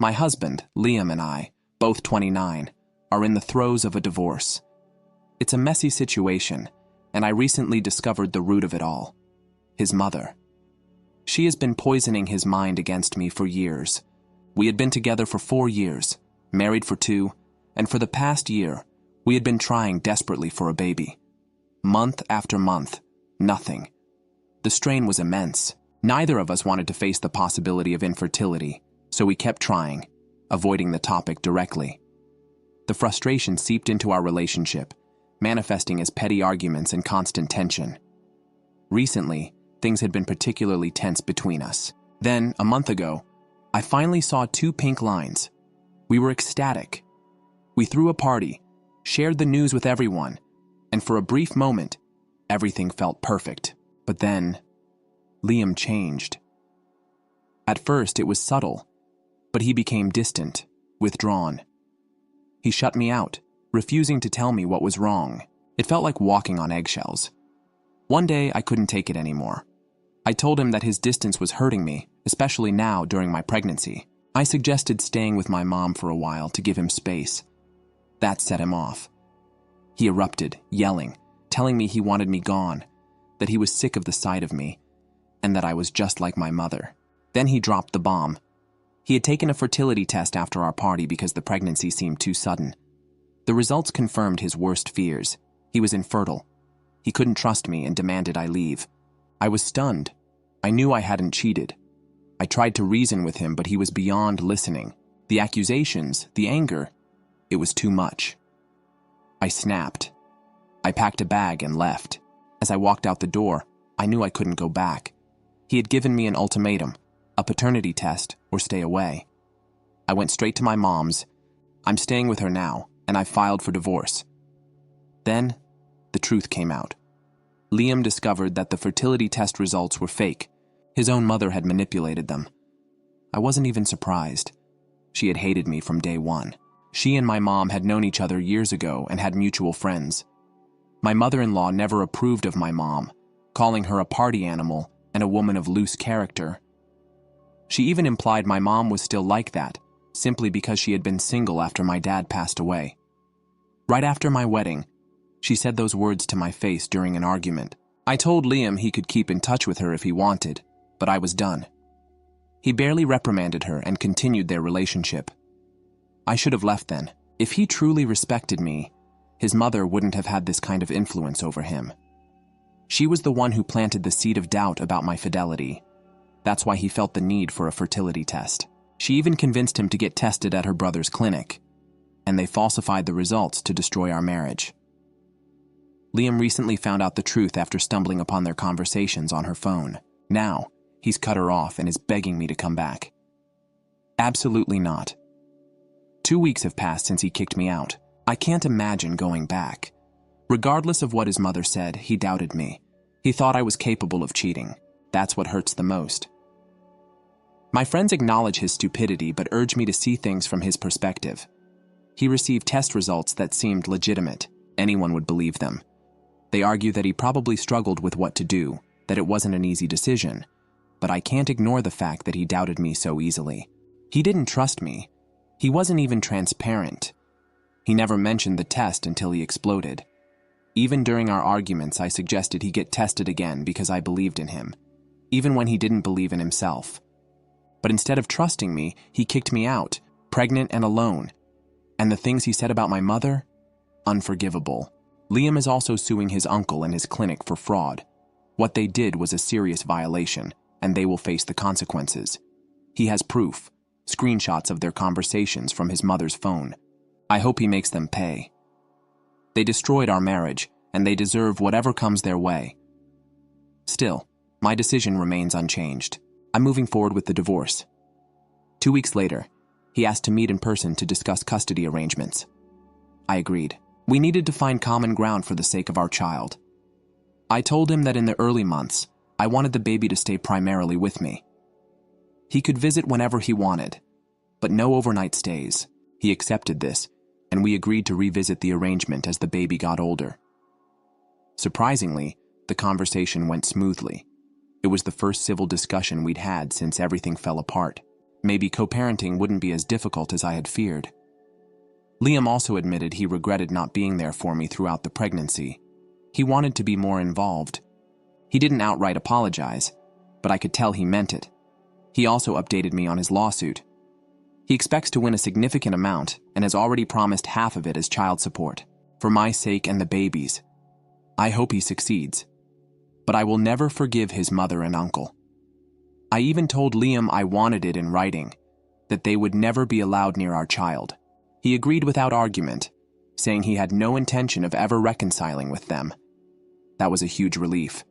My husband, Liam, and I, both 29, are in the throes of a divorce. It's a messy situation, and I recently discovered the root of it all: his mother. She has been poisoning his mind against me for years. We had been together for 4 years, married for 2, and for the past year, we had been trying desperately for a baby. Month after month, nothing. The strain was immense. Neither of us wanted to face the possibility of infertility, so we kept trying, avoiding the topic directly. The frustration seeped into our relationship, manifesting as petty arguments and constant tension. Recently, things had been particularly tense between us. Then, a month ago, I finally saw 2 pink lines. We were ecstatic. We threw a party, shared the news with everyone, and for a brief moment, everything felt perfect. But then, Liam changed. At first, it was subtle, but he became distant, withdrawn. He shut me out, refusing to tell me what was wrong. It felt like walking on eggshells. One day, I couldn't take it anymore. I told him that his distance was hurting me, especially now during my pregnancy. I suggested staying with my mom for a while to give him space. That set him off. He erupted, yelling, telling me he wanted me gone, that he was sick of the sight of me, and that I was just like my mother. Then he dropped the bomb. He had taken a fertility test after our party because the pregnancy seemed too sudden. The results confirmed his worst fears. He was infertile. He couldn't trust me and demanded I leave. I was stunned. I knew I hadn't cheated. I tried to reason with him, but he was beyond listening. The accusations, the anger, it was too much. I snapped. I packed a bag and left. As I walked out the door, I knew I couldn't go back. He had given me an ultimatum, a paternity test, or stay away. I went straight to my mom's. I'm staying with her now, and I filed for divorce. Then, the truth came out. Liam discovered that the fertility test results were fake. His own mother had manipulated them. I wasn't even surprised. She had hated me from day one. She and my mom had known each other years ago and had mutual friends. My mother-in-law never approved of my mom, calling her a party animal and a woman of loose character. She even implied my mom was still like that, simply because she had been single after my dad passed away. Right after my wedding, she said those words to my face during an argument. I told Liam he could keep in touch with her if he wanted, but I was done. He barely reprimanded her and continued their relationship. I should have left then. If he truly respected me, his mother wouldn't have had this kind of influence over him. She was the one who planted the seed of doubt about my fidelity. That's why he felt the need for a fertility test. She even convinced him to get tested at her brother's clinic, and they falsified the results to destroy our marriage. Liam recently found out the truth after stumbling upon their conversations on her phone. Now, he's cut her off and is begging me to come back. Absolutely not. 2 weeks have passed since he kicked me out. I can't imagine going back. Regardless of what his mother said, he doubted me. He thought I was capable of cheating. That's what hurts the most. My friends acknowledge his stupidity but urge me to see things from his perspective. He received test results that seemed legitimate. Anyone would believe them. They argue that he probably struggled with what to do, that it wasn't an easy decision, but I can't ignore the fact that he doubted me so easily. He didn't trust me. He wasn't even transparent. He never mentioned the test until he exploded. Even during our arguments, I suggested he get tested again because I believed in him, even when he didn't believe in himself. But instead of trusting me, he kicked me out, pregnant and alone. And the things he said about my mother? Unforgivable. Liam is also suing his uncle and his clinic for fraud. What they did was a serious violation, and they will face the consequences. He has proof, screenshots of their conversations from his mother's phone. I hope he makes them pay. They destroyed our marriage, and they deserve whatever comes their way. Still, my decision remains unchanged. I'm moving forward with the divorce. 2 weeks later, he asked to meet in person to discuss custody arrangements. I agreed. We needed to find common ground for the sake of our child. I told him that in the early months, I wanted the baby to stay primarily with me. He could visit whenever he wanted, but no overnight stays. He accepted this, and we agreed to revisit the arrangement as the baby got older. Surprisingly, the conversation went smoothly. It was the first civil discussion we'd had since everything fell apart. Maybe co-parenting wouldn't be as difficult as I had feared. Liam also admitted he regretted not being there for me throughout the pregnancy. He wanted to be more involved. He didn't outright apologize, but I could tell he meant it. He also updated me on his lawsuit. He expects to win a significant amount and has already promised half of it as child support, for my sake and the baby's. I hope he succeeds. But I will never forgive his mother and uncle. I even told Liam I wanted it in writing, that they would never be allowed near our child. He agreed without argument, saying he had no intention of ever reconciling with them. That was a huge relief.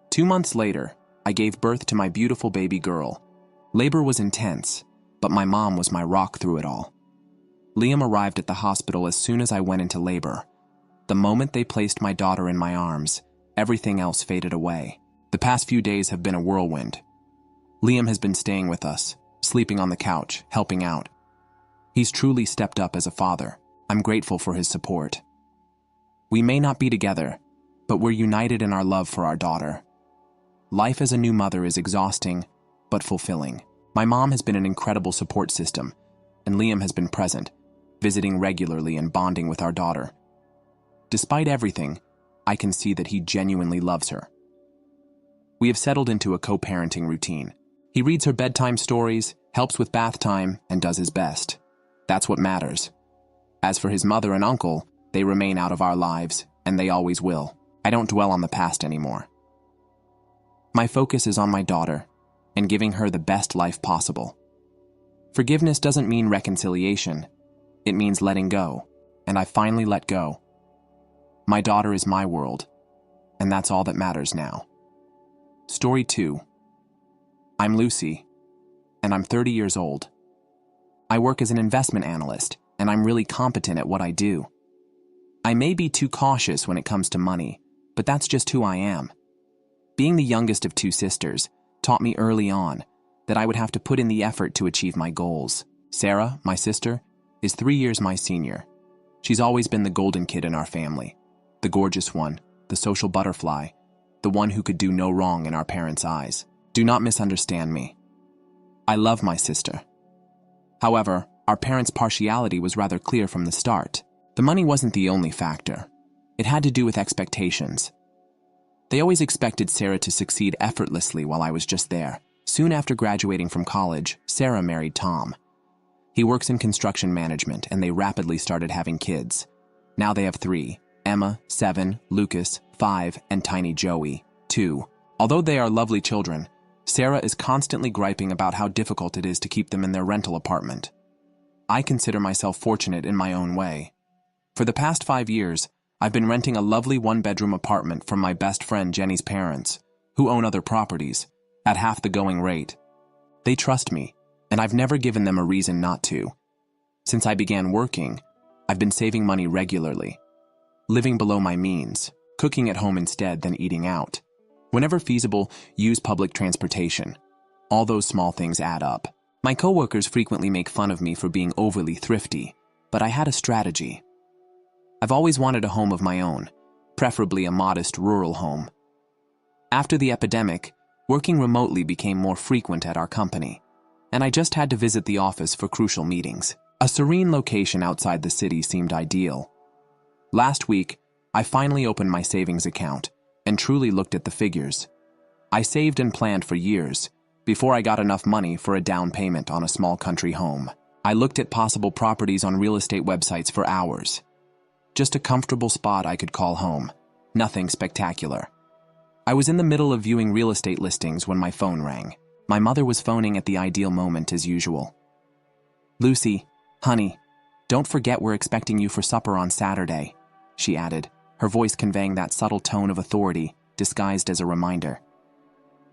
2 months later, I gave birth to my beautiful baby girl. Labor was intense, but my mom was my rock through it all. Liam arrived at the hospital as soon as I went into labor. The moment they placed my daughter in my arms, everything else faded away. The past few days have been a whirlwind. Liam has been staying with us, sleeping on the couch, helping out. He's truly stepped up as a father. I'm grateful for his support. We may not be together, but we're united in our love for our daughter. Life as a new mother is exhausting, but fulfilling. My mom has been an incredible support system, and Liam has been present, visiting regularly and bonding with our daughter. Despite everything, I can see that he genuinely loves her. We have settled into a co-parenting routine. He reads her bedtime stories, helps with bath time, and does his best. That's what matters. As for his mother and uncle, they remain out of our lives, and they always will. I don't dwell on the past anymore. My focus is on my daughter, and giving her the best life possible. Forgiveness doesn't mean reconciliation. It means letting go, and I finally let go. My daughter is my world, and that's all that matters now. Story 2. I'm Lucy, and I'm 30 years old. I work as an investment analyst, and I'm really competent at what I do. I may be too cautious when it comes to money, but that's just who I am. Being the youngest of 2 sisters taught me early on that I would have to put in the effort to achieve my goals. Sarah, my sister, is 3 years my senior. She's always been the golden kid in our family, the gorgeous one, the social butterfly, the one who could do no wrong in our parents' eyes. Do not misunderstand me. I love my sister. However, our parents' partiality was rather clear from the start. The money wasn't the only factor. It had to do with expectations. They always expected Sarah to succeed effortlessly while I was just there. Soon after graduating from college, Sarah married Tom. He works in construction management, and they rapidly started having kids. Now they have 3. Emma, 7, Lucas, 5, and tiny Joey, 2. Although they are lovely children, Sarah is constantly griping about how difficult it is to keep them in their rental apartment. I consider myself fortunate in my own way. For the past 5 years, I've been renting a lovely 1-bedroom apartment from my best friend Jenny's parents, who own other properties, at half the going rate. They trust me, and I've never given them a reason not to. Since I began working, I've been saving money regularly, living below my means, cooking at home instead than eating out. Whenever feasible, use public transportation. All those small things add up. My coworkers frequently make fun of me for being overly thrifty, but I had a strategy. I've always wanted a home of my own, preferably a modest rural home. After the epidemic, working remotely became more frequent at our company, and I just had to visit the office for crucial meetings. A serene location outside the city seemed ideal. Last week, I finally opened my savings account and truly looked at the figures. I saved and planned for years before I got enough money for a down payment on a small country home. I looked at possible properties on real estate websites for hours. Just a comfortable spot I could call home. Nothing spectacular. I was in the middle of viewing real estate listings when my phone rang. My mother was phoning at the ideal moment as usual. "Lucy, honey, don't forget we're expecting you for supper on Saturday," she added, her voice conveying that subtle tone of authority disguised as a reminder.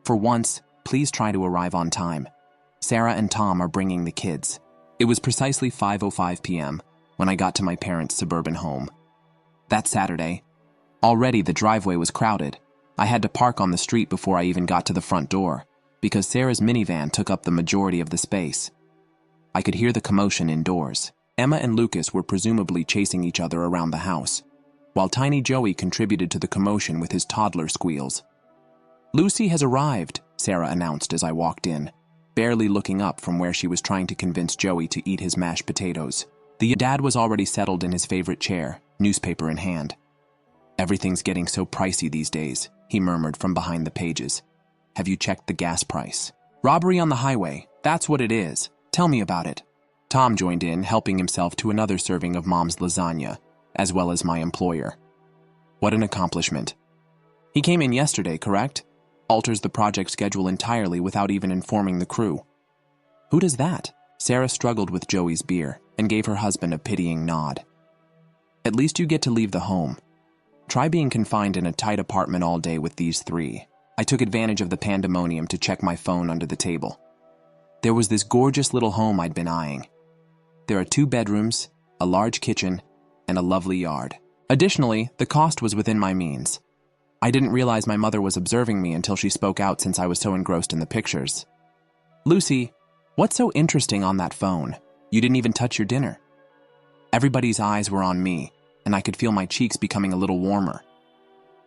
"For once, please try to arrive on time. Sarah and Tom are bringing the kids." It was precisely 5:05 p.m. when I got to my parents' suburban home. That Saturday, already the driveway was crowded. I had to park on the street before I even got to the front door, because Sarah's minivan took up the majority of the space. I could hear the commotion indoors. Emma and Lucas were presumably chasing each other around the house, while tiny Joey contributed to the commotion with his toddler squeals. "Lucy has arrived," Sarah announced as I walked in. barely looking up from where she was trying to convince Joey to eat his mashed potatoes. The dad was already settled in his favorite chair, newspaper in hand. "Everything's getting so pricey these days," he murmured from behind the pages. "Have you checked the gas price?" "Robbery on the highway, that's what it is. Tell me about it." Tom joined in, helping himself to another serving of Mom's lasagna, as well as my employer. "What an accomplishment." "He came in yesterday, correct? Alters the project schedule entirely without even informing the crew." "Who does that?" Sarah struggled with Joey's beer and gave her husband a pitying nod. "At least you get to leave the home. Try being confined in a tight apartment all day with these three." I took advantage of the pandemonium to check my phone under the table. There was this gorgeous little home I'd been eyeing. There are 2 bedrooms, a large kitchen, and a lovely yard. Additionally, the cost was within my means. I didn't realize my mother was observing me until she spoke out since I was so engrossed in the pictures. "Lucy, what's so interesting on that phone? You didn't even touch your dinner." Everybody's eyes were on me, and I could feel my cheeks becoming a little warmer.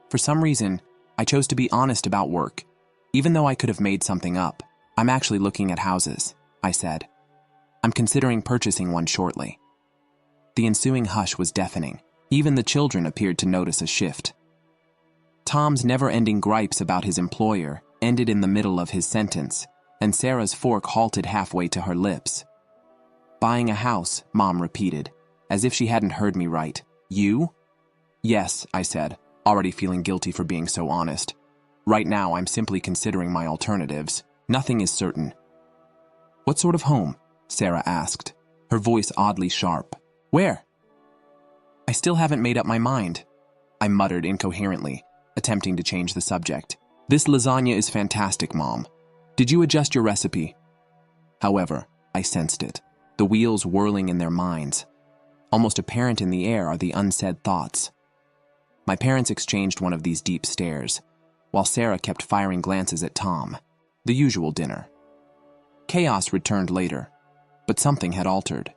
For some reason, I chose to be honest about work, even though I could have made something up. "I'm actually looking at houses," I said. "I'm considering purchasing one shortly." The ensuing hush was deafening. Even the children appeared to notice a shift. Tom's never-ending gripes about his employer ended in the middle of his sentence, and Sarah's fork halted halfway to her lips. "Buying a house," Mom repeated, as if she hadn't heard me right. "You?" "Yes," I said, already feeling guilty for being so honest. "Right now, I'm simply considering my alternatives. Nothing is certain." "What sort of home?" Sarah asked, her voice oddly sharp. "Where?" "I still haven't made up my mind," I muttered incoherently, attempting to change the subject. "This lasagna is fantastic, Mom. Did you adjust your recipe?" However, I sensed it, the wheels whirling in their minds. Almost apparent in the air are the unsaid thoughts. My parents exchanged one of these deep stares, while Sarah kept firing glances at Tom. The usual dinner. Chaos returned later, but something had altered.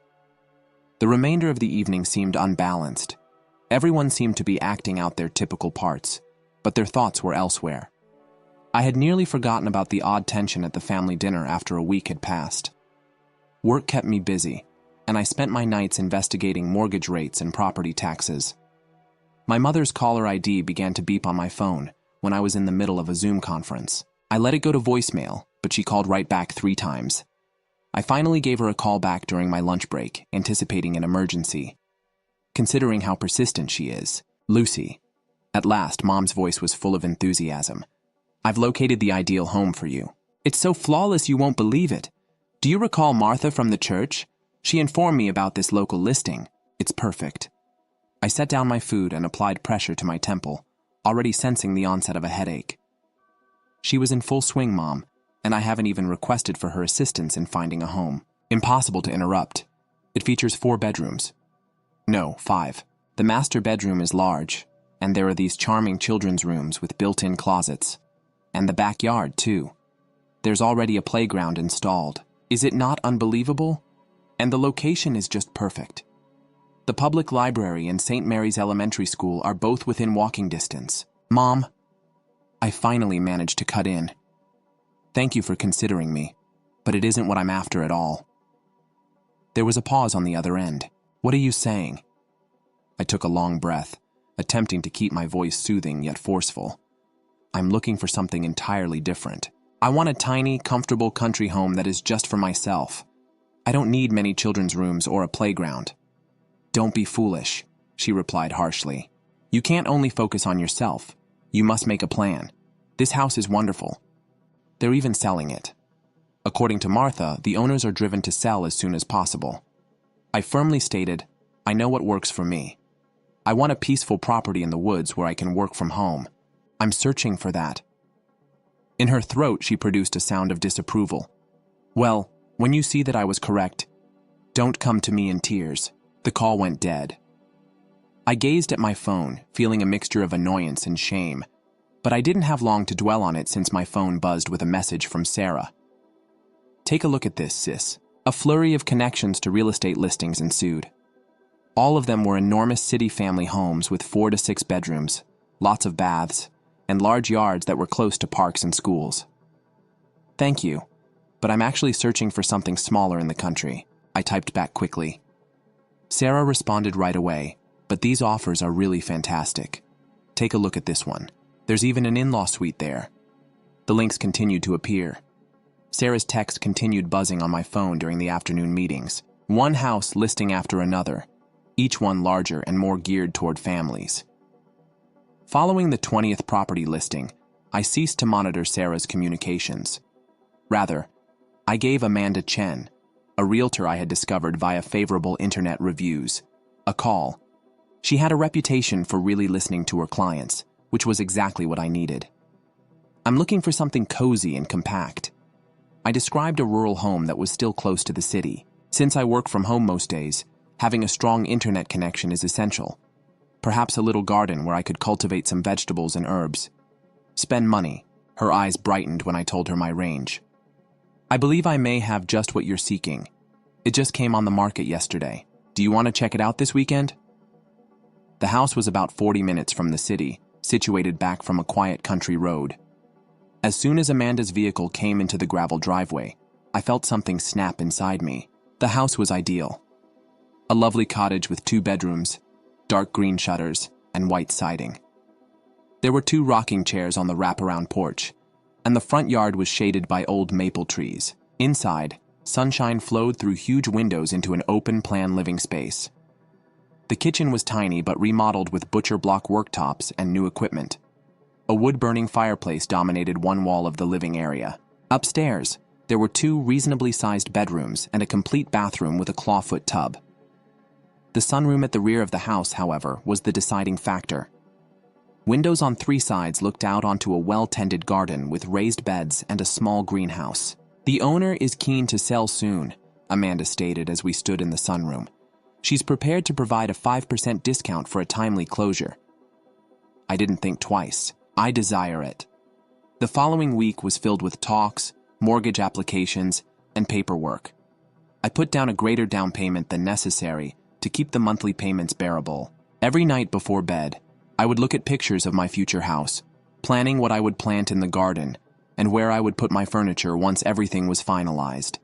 The remainder of the evening seemed unbalanced. Everyone seemed to be acting out their typical parts, but their thoughts were elsewhere. I had nearly forgotten about the odd tension at the family dinner after a week had passed. Work kept me busy, and I spent my nights investigating mortgage rates and property taxes. My mother's caller ID began to beep on my phone when I was in the middle of a Zoom conference. I let it go to voicemail, but she called right back 3 times. I finally gave her a call back during my lunch break, anticipating an emergency. Considering how persistent she is. "Lucy." At last, Mom's voice was full of enthusiasm. "I've located the ideal home for you. It's so flawless you won't believe it. Do you recall Martha from the church? She informed me about this local listing. It's perfect." I set down my food and applied pressure to my temple, already sensing the onset of a headache. "She was in full swing, Mom, and I haven't even requested for her assistance in finding a home." Impossible to interrupt. "It features 4 bedrooms. No, 5. The master bedroom is large, and there are these charming children's rooms with built-in closets. And the backyard, too. There's already a playground installed. Is it not unbelievable? And the location is just perfect. The public library and St. Mary's Elementary School are both within walking distance." "Mom," I finally managed to cut in. "Thank you for considering me, but it isn't what I'm after at all." There was a pause on the other end. "What are you saying?" I took a long breath, attempting to keep my voice soothing yet forceful. "I'm looking for something entirely different. I want a tiny, comfortable country home that is just for myself. I don't need many children's rooms or a playground." "Don't be foolish," she replied harshly. "You can't only focus on yourself. You must make a plan. This house is wonderful. They're even selling it. According to Martha, the owners are driven to sell as soon as possible." I firmly stated, "I know what works for me. I want a peaceful property in the woods where I can work from home. I'm searching for that." In her throat, she produced a sound of disapproval. "Well, when you see that I was correct, don't come to me in tears." The call went dead. I gazed at my phone, feeling a mixture of annoyance and shame, but I didn't have long to dwell on it since my phone buzzed with a message from Sarah. "Take a look at this, sis." A flurry of connections to real estate listings ensued. All of them were enormous city family homes with 4 to 6 bedrooms, lots of baths, and large yards that were close to parks and schools. "Thank you." but I'm actually searching for something smaller in the country, I typed back quickly. Sarah responded right away, but these offers are really fantastic. Take a look at this one. There's even an in-law suite there. The links continued to appear. Sarah's text continued buzzing on my phone during the afternoon meetings. One house listing after another, each one larger and more geared toward families. Following the 20th property listing, I ceased to monitor Sarah's communications. Rather, I gave Amanda Chen, a realtor I had discovered via favorable internet reviews, a call. She had a reputation for really listening to her clients, which was exactly what I needed. I'm looking for something cozy and compact. I described a rural home that was still close to the city. Since I work from home most days, having a strong internet connection is essential. Perhaps a little garden where I could cultivate some vegetables and herbs. Spend money. Her eyes brightened when I told her my range. I believe I may have just what you're seeking. It just came on the market yesterday. Do you want to check it out this weekend? The house was about 40 minutes from the city, situated back from a quiet country road. As soon as Amanda's vehicle came into the gravel driveway, I felt something snap inside me. The house was ideal. A lovely cottage with 2 bedrooms, dark green shutters, and white siding. There were 2 rocking chairs on the wraparound porch, and the front yard was shaded by old maple trees. Inside, sunshine flowed through huge windows into an open-plan living space. The kitchen was tiny but remodeled with butcher block worktops and new equipment. A wood-burning fireplace dominated one wall of the living area. Upstairs, there were 2 reasonably sized bedrooms and a complete bathroom with a clawfoot tub. The sunroom at the rear of the house, however, was the deciding factor. Windows on 3 sides looked out onto a well-tended garden with raised beds and a small greenhouse. The owner is keen to sell soon, Amanda stated as we stood in the sunroom. She's prepared to provide a 5% discount for a timely closure. I didn't think twice. I desire it. The following week was filled with talks, mortgage applications, and paperwork. I put down a greater down payment than necessary to keep the monthly payments bearable. Every night before bed, I would look at pictures of my future house, planning what I would plant in the garden and where I would put my furniture once everything was finalized.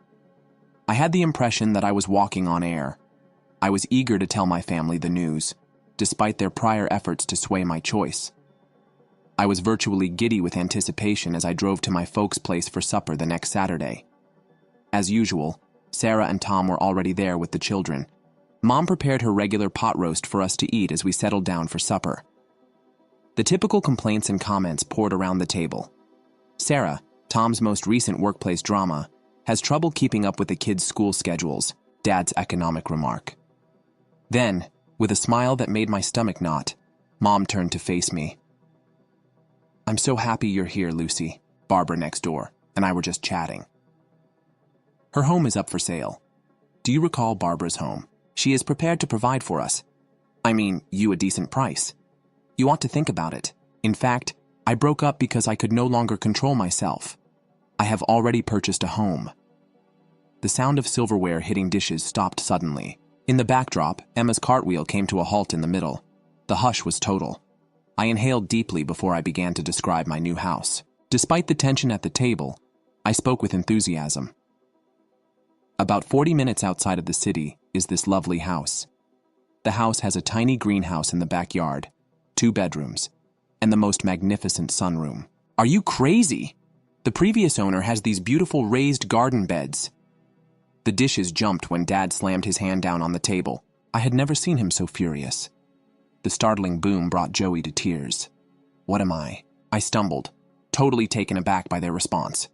I had the impression that I was walking on air. I was eager to tell my family the news, despite their prior efforts to sway my choice. I was virtually giddy with anticipation as I drove to my folks' place for supper the next Saturday. As usual, Sarah and Tom were already there with the children. Mom prepared her regular pot roast for us to eat as we settled down for supper. The typical complaints and comments poured around the table. Sarah, Tom's most recent workplace drama, has trouble keeping up with the kids' school schedules, Dad's economic remark. Then, with a smile that made my stomach knot, Mom turned to face me. I'm so happy you're here, Lucy. Barbara next door and I were just chatting. Her home is up for sale. Do you recall Barbara's home? She is prepared to provide for us. I mean, you a decent price. You ought to think about it. In fact, I broke up because I could no longer control myself. I have already purchased a home. The sound of silverware hitting dishes stopped suddenly. In the backdrop, Emma's cartwheel came to a halt in the middle. The hush was total. I inhaled deeply before I began to describe my new house. Despite the tension at the table, I spoke with enthusiasm. About 40 minutes outside of the city is this lovely house. The house has a tiny greenhouse in the backyard, 2 bedrooms, and the most magnificent sunroom. Are you crazy? The previous owner has these beautiful raised garden beds. The dishes jumped when Dad slammed his hand down on the table. I had never seen him so furious. The startling boom brought Joey to tears. What am I? I stumbled, totally taken aback by their response.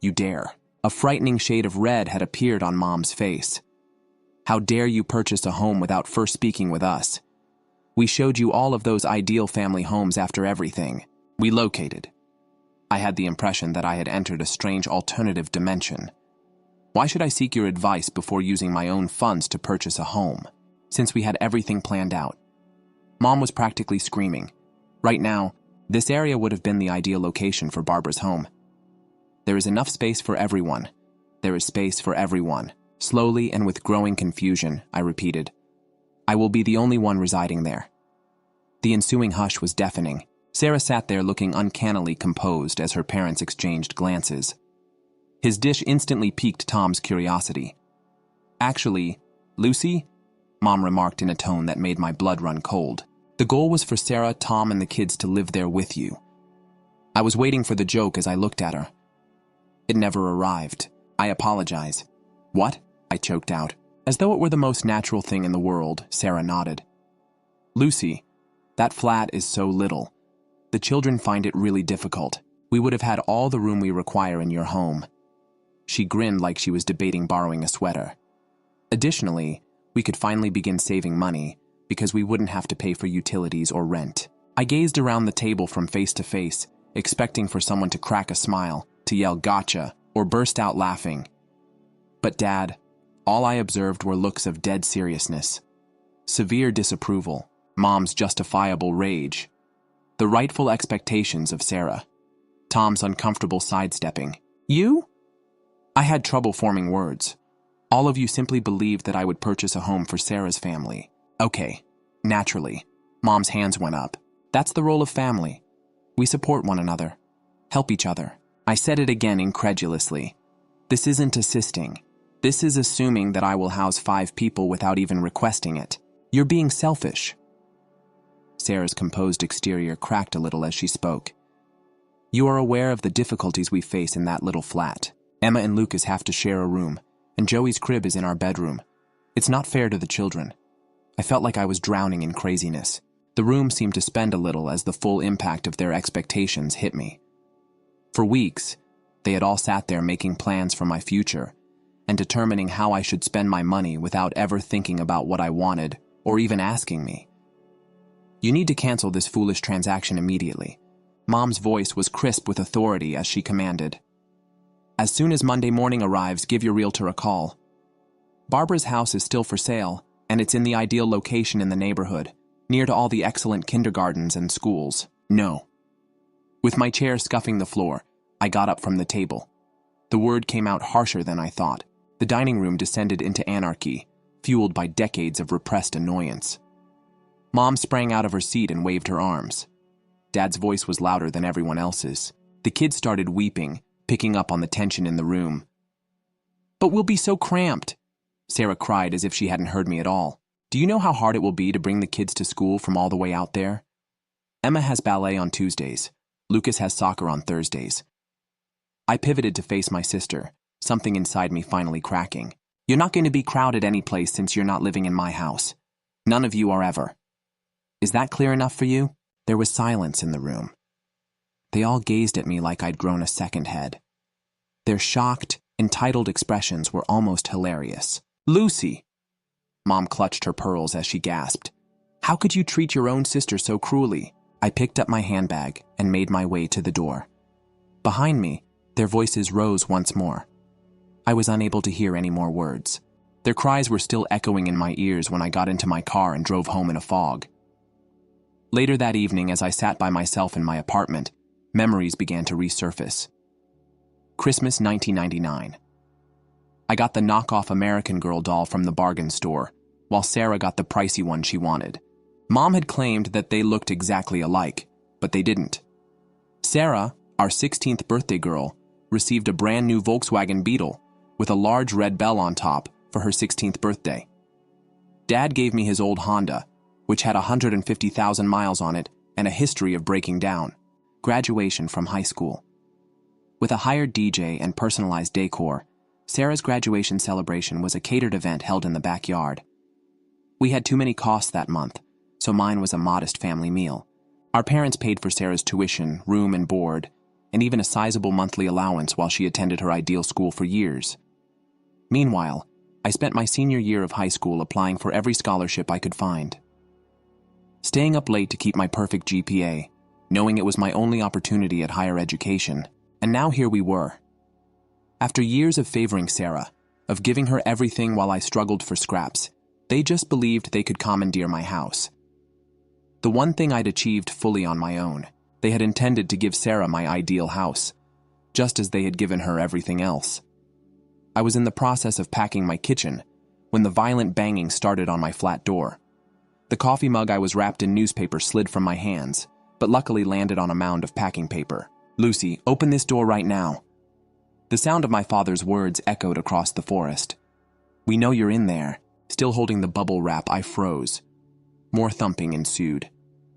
You dare. A frightening shade of red had appeared on Mom's face. How dare you purchase a home without first speaking with us? We showed you all of those ideal family homes after everything. We located. I had the impression that I had entered a strange alternative dimension. Why should I seek your advice before using my own funds to purchase a home, since we had everything planned out? Mom was practically screaming. Right now, this area would have been the ideal location for Barbara's home. There is enough space for everyone. There is space for everyone. Slowly and with growing confusion, I repeated. I will be the only one residing there. The ensuing hush was deafening. Sarah sat there looking uncannily composed as her parents exchanged glances. His dish instantly piqued Tom's curiosity. "Actually, Lucy," Mom remarked in a tone that made my blood run cold, "the goal was for Sarah, Tom, and the kids to live there with you." I was waiting for the joke as I looked at her. It never arrived. "I apologize." "What?" I choked out. As though it were the most natural thing in the world, Sarah nodded. "Lucy, that flat is so little. The children find it really difficult. We would have had all the room we require in your home." She grinned like she was debating borrowing a sweater. "Additionally, we could finally begin saving money because we wouldn't have to pay for utilities or rent." I gazed around the table from face to face, expecting for someone to crack a smile, to yell "gotcha," or burst out laughing. But Dad, all I observed were looks of dead seriousness, severe disapproval, Mom's justifiable rage, the rightful expectations of Sarah, Tom's uncomfortable sidestepping. "You?" I had trouble forming words. "All of you simply believed that I would purchase a home for Sarah's family." "Okay, naturally." Mom's hands went up. "That's the role of family. We support one another, help each other." I said it again incredulously. "This isn't assisting. This is assuming that I will house 5 people without even requesting it. You're being selfish." Sarah's composed exterior cracked a little as she spoke. "You are aware of the difficulties we face in that little flat. Emma and Lucas have to share a room, and Joey's crib is in our bedroom. It's not fair to the children." I felt like I was drowning in craziness. The room seemed to spend a little as the full impact of their expectations hit me. For weeks, they had all sat there making plans for my future and determining how I should spend my money without ever thinking about what I wanted or even asking me. "You need to cancel this foolish transaction immediately." Mom's voice was crisp with authority as she commanded. "As soon as Monday morning arrives, give your realtor a call. Barbara's house is still for sale, and it's in the ideal location in the neighborhood, near to all the excellent kindergartens and schools." "No." With my chair scuffing the floor, I got up from the table. The word came out harsher than I thought. The dining room descended into anarchy, fueled by decades of repressed annoyance. Mom sprang out of her seat and waved her arms. Dad's voice was louder than everyone else's. The kids started weeping, picking up on the tension in the room. "But we'll be so cramped," Sarah cried as if she hadn't heard me at all. "Do you know how hard it will be to bring the kids to school from all the way out there? Emma has ballet on Tuesdays. Lucas has soccer on Thursdays." I pivoted to face my sister, something inside me finally cracking. "You're not going to be crowded any place since you're not living in my house. None of you are ever. Is that clear enough for you?" There was silence in the room. They all gazed at me like I'd grown a second head. Their shocked, entitled expressions were almost hilarious. "Lucy!" Mom clutched her pearls as she gasped. "How could you treat your own sister so cruelly?" I picked up my handbag and made my way to the door. Behind me, their voices rose once more. I was unable to hear any more words. Their cries were still echoing in my ears when I got into my car and drove home in a fog. Later that evening, as I sat by myself in my apartment, memories began to resurface. Christmas 1999. I got the knockoff American Girl doll from the bargain store, while Sarah got the pricey one she wanted. Mom had claimed that they looked exactly alike, but they didn't. Sarah, our 16th birthday girl, received a brand new Volkswagen Beetle with a large red bell on top for her 16th birthday. Dad gave me his old Honda, which had 150,000 miles on it and a history of breaking down. Graduation from high school. With a hired DJ and personalized decor, Sarah's graduation celebration was a catered event held in the backyard. We had too many costs that month, so mine was a modest family meal. Our parents paid for Sarah's tuition, room and board, and even a sizable monthly allowance while she attended her ideal school for years. Meanwhile, I spent my senior year of high school applying for every scholarship I could find. Staying up late to keep my perfect GPA, knowing it was my only opportunity at higher education, and now here we were. After years of favoring Sarah, of giving her everything while I struggled for scraps, they just believed they could commandeer my house. The one thing I'd achieved fully on my own, they had intended to give Sarah my ideal house, just as they had given her everything else. I was in the process of packing my kitchen when the violent banging started on my flat door. The coffee mug I was wrapped in newspaper slid from my hands, but luckily landed on a mound of packing paper. "Lucy, open this door right now." The sound of my father's words echoed across the forest. "We know you're in there." Still holding the bubble wrap, I froze. More thumping ensued.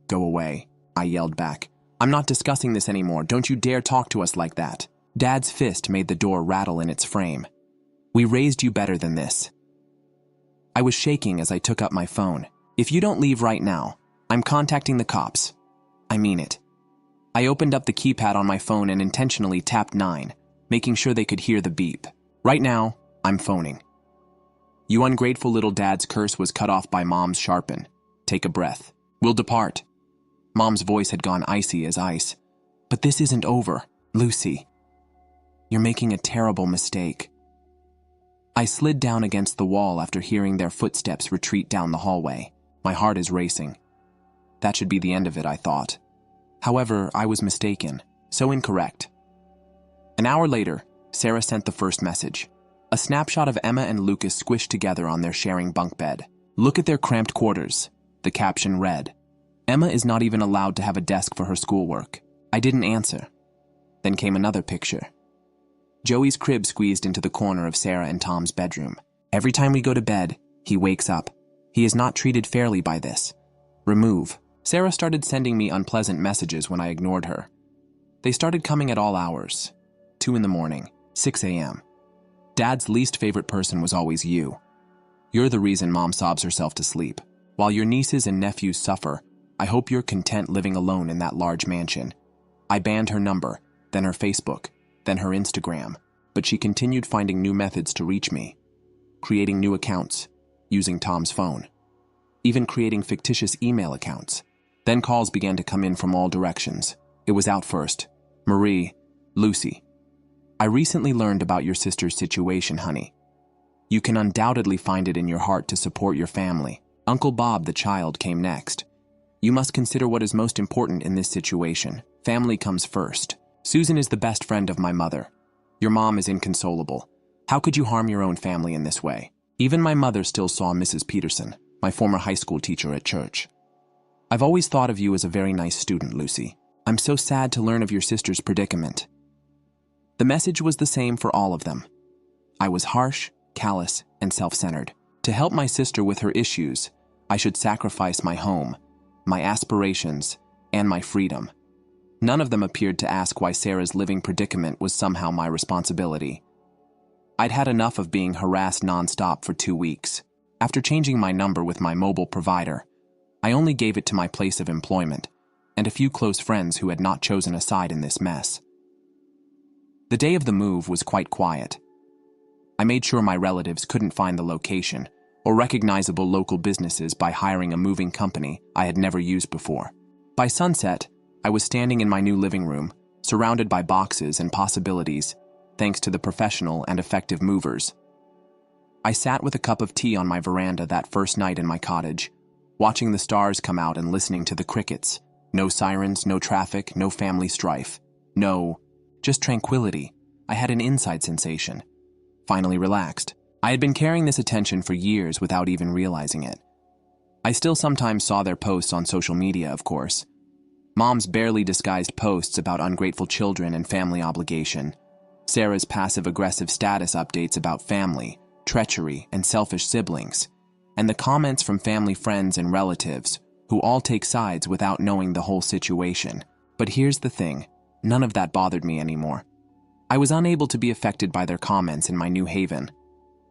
"Go away," I yelled back. "I'm not discussing this anymore. Don't you dare talk to us like that." Dad's fist made the door rattle in its frame. "We raised you better than this." I was shaking as I took up my phone. "If you don't leave right now, I'm contacting the cops. I mean it." I opened up the keypad on my phone and intentionally tapped 9, making sure they could hear the beep. "Right now, I'm phoning." "You ungrateful little," Dad's curse was cut off by Mom's sharpen. "Take a breath. We'll depart." Mom's voice had gone icy as ice. "But this isn't over, Lucy. You're making a terrible mistake." I slid down against the wall after hearing their footsteps retreat down the hallway. My heart is racing. That should be the end of it, I thought. However, I was mistaken. So incorrect. An hour later, Sarah sent the first message. A snapshot of Emma and Lucas squished together on their sharing bunk bed. "Look at their cramped quarters," the caption read. "Emma is not even allowed to have a desk for her schoolwork." I didn't answer. Then came another picture. Joey's crib squeezed into the corner of Sarah and Tom's bedroom. "Every time we go to bed, he wakes up. He is not treated fairly by this. Remove." Sarah started sending me unpleasant messages when I ignored her. They started coming at all hours. 2 in the morning, 6 a.m. "Dad's least favorite person was always you. You're the reason Mom sobs herself to sleep. While your nieces and nephews suffer, I hope you're content living alone in that large mansion." I banned her number, then her Facebook, then her Instagram, but she continued finding new methods to reach me. Creating new accounts, using Tom's phone, even creating fictitious email accounts. Then calls began to come in from all directions. It was out first. "Marie, Lucy, I recently learned about your sister's situation, honey. You can undoubtedly find it in your heart to support your family. Uncle Bob, the child, came next. You must consider what is most important in this situation. Family comes first. Susan is the best friend of my mother. Your mom is inconsolable. How could you harm your own family in this way?" Even my mother still saw Mrs. Peterson, my former high school teacher at church. "I've always thought of you as a very nice student, Lucy. I'm so sad to learn of your sister's predicament." The message was the same for all of them. I was harsh, callous, and self-centered. To help my sister with her issues, I should sacrifice my home, my aspirations, and my freedom. None of them appeared to ask why Sarah's living predicament was somehow my responsibility. I'd had enough of being harassed nonstop for 2 weeks. After changing my number with my mobile provider, I only gave it to my place of employment and a few close friends who had not chosen a side in this mess. The day of the move was quite quiet. I made sure my relatives couldn't find the location or recognizable local businesses by hiring a moving company I had never used before. By sunset, I was standing in my new living room, surrounded by boxes and possibilities, thanks to the professional and effective movers. I sat with a cup of tea on my veranda that first night in my cottage, watching the stars come out and listening to the crickets. No sirens, no traffic, no family strife. No, just tranquility. I had an inside sensation. Finally relaxed. I had been carrying this attention for years without even realizing it. I still sometimes saw their posts on social media, of course. Mom's barely disguised posts about ungrateful children and family obligation. Sarah's passive-aggressive status updates about family, treachery, and selfish siblings. And the comments from family friends and relatives, who all take sides without knowing the whole situation. But here's the thing, none of that bothered me anymore. I was unable to be affected by their comments in my new haven.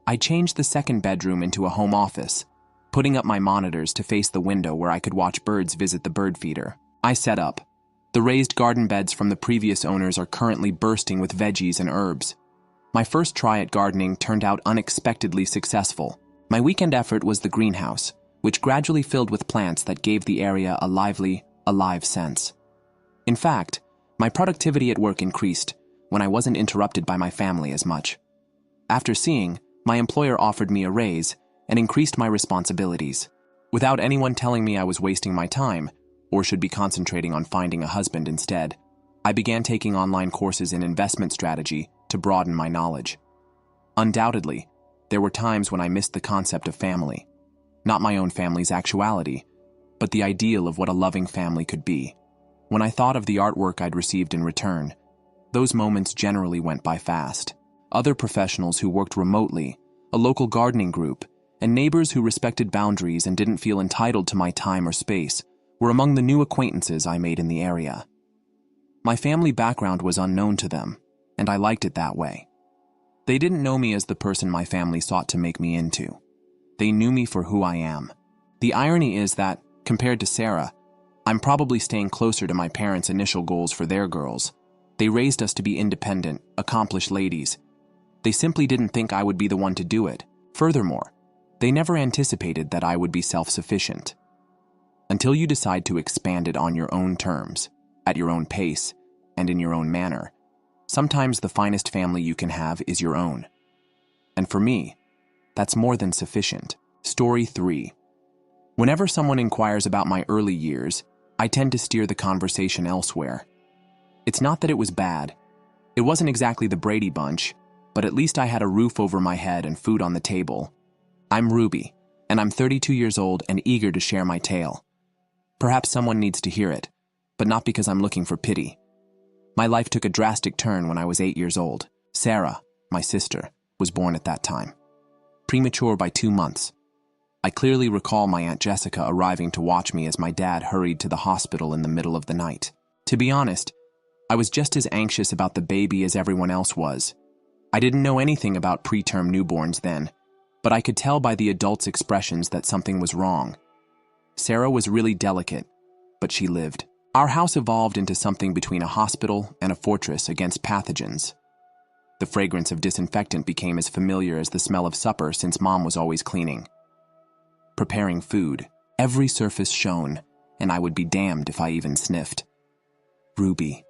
I changed the second bedroom into a home office, putting up my monitors to face the window where I could watch birds visit the bird feeder. I set up. The raised garden beds from the previous owners are currently bursting with veggies and herbs. My first try at gardening turned out unexpectedly successful. My weekend effort was the greenhouse, which gradually filled with plants that gave the area a lively, alive sense. In fact, my productivity at work increased when I wasn't interrupted by my family as much. After seeing, my employer offered me a raise and increased my responsibilities. Without anyone telling me I was wasting my time, or should be concentrating on finding a husband instead, I began taking online courses in investment strategy to broaden my knowledge. Undoubtedly, there were times when I missed the concept of family. Not my own family's actuality, but the ideal of what a loving family could be. When I thought of the artwork I'd received in return, Those moments generally went by fast. Other professionals who worked remotely, a local gardening group, and neighbors who respected boundaries and didn't feel entitled to my time or space were among the new acquaintances I made in the area. My family background was unknown to them, and I liked it that way. They didn't know me as the person my family sought to make me into. They knew me for who I am. The irony is that, compared to Sarah, I'm probably staying closer to my parents' initial goals for their girls. They raised us to be independent, accomplished ladies. They simply didn't think I would be the one to do it. Furthermore, they never anticipated that I would be self-sufficient. Until you decide to expand it on your own terms, at your own pace, and in your own manner, sometimes the finest family you can have is your own. And for me, that's more than sufficient. Story 3. Whenever someone inquires about my early years, I tend to steer the conversation elsewhere. It's not that it was bad. It wasn't exactly the Brady Bunch, but at least I had a roof over my head and food on the table. I'm Ruby, and I'm 32 years old and eager to share my tale. Perhaps someone needs to hear it, but not because I'm looking for pity. My life took a drastic turn when I was 8 years old. Sarah, my sister, was born at that time. Premature by 2 months. I clearly recall my Aunt Jessica arriving to watch me as my dad hurried to the hospital in the middle of the night. To be honest, I was just as anxious about the baby as everyone else was. I didn't know anything about preterm newborns then, but I could tell by the adults' expressions that something was wrong. Sarah was really delicate, but she lived. Our house evolved into something between a hospital and a fortress against pathogens. The fragrance of disinfectant became as familiar as the smell of supper since Mom was always cleaning. Preparing food, every surface shone, and I would be damned if I even sniffed. Ruby,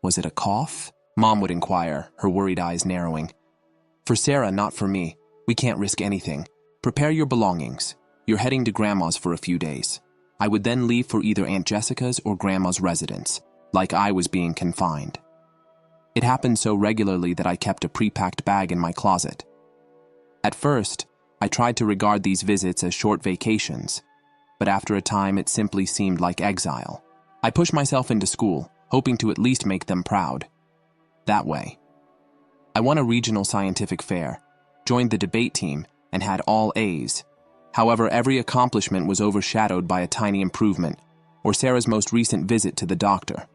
was it a cough? Mom would inquire, her worried eyes narrowing. For Sarah, not for me. We can't risk anything. Prepare your belongings. You're heading to Grandma's for a few days. I would then leave for either Aunt Jessica's or Grandma's residence, like I was being confined. It happened so regularly that I kept a pre-packed bag in my closet. At first, I tried to regard these visits as short vacations, but after a time it simply seemed like exile. I pushed myself into school, hoping to at least make them proud. That way. I won a regional scientific fair, joined the debate team, and had all A's. However, every accomplishment was overshadowed by a tiny improvement, or Sarah's most recent visit to the doctor.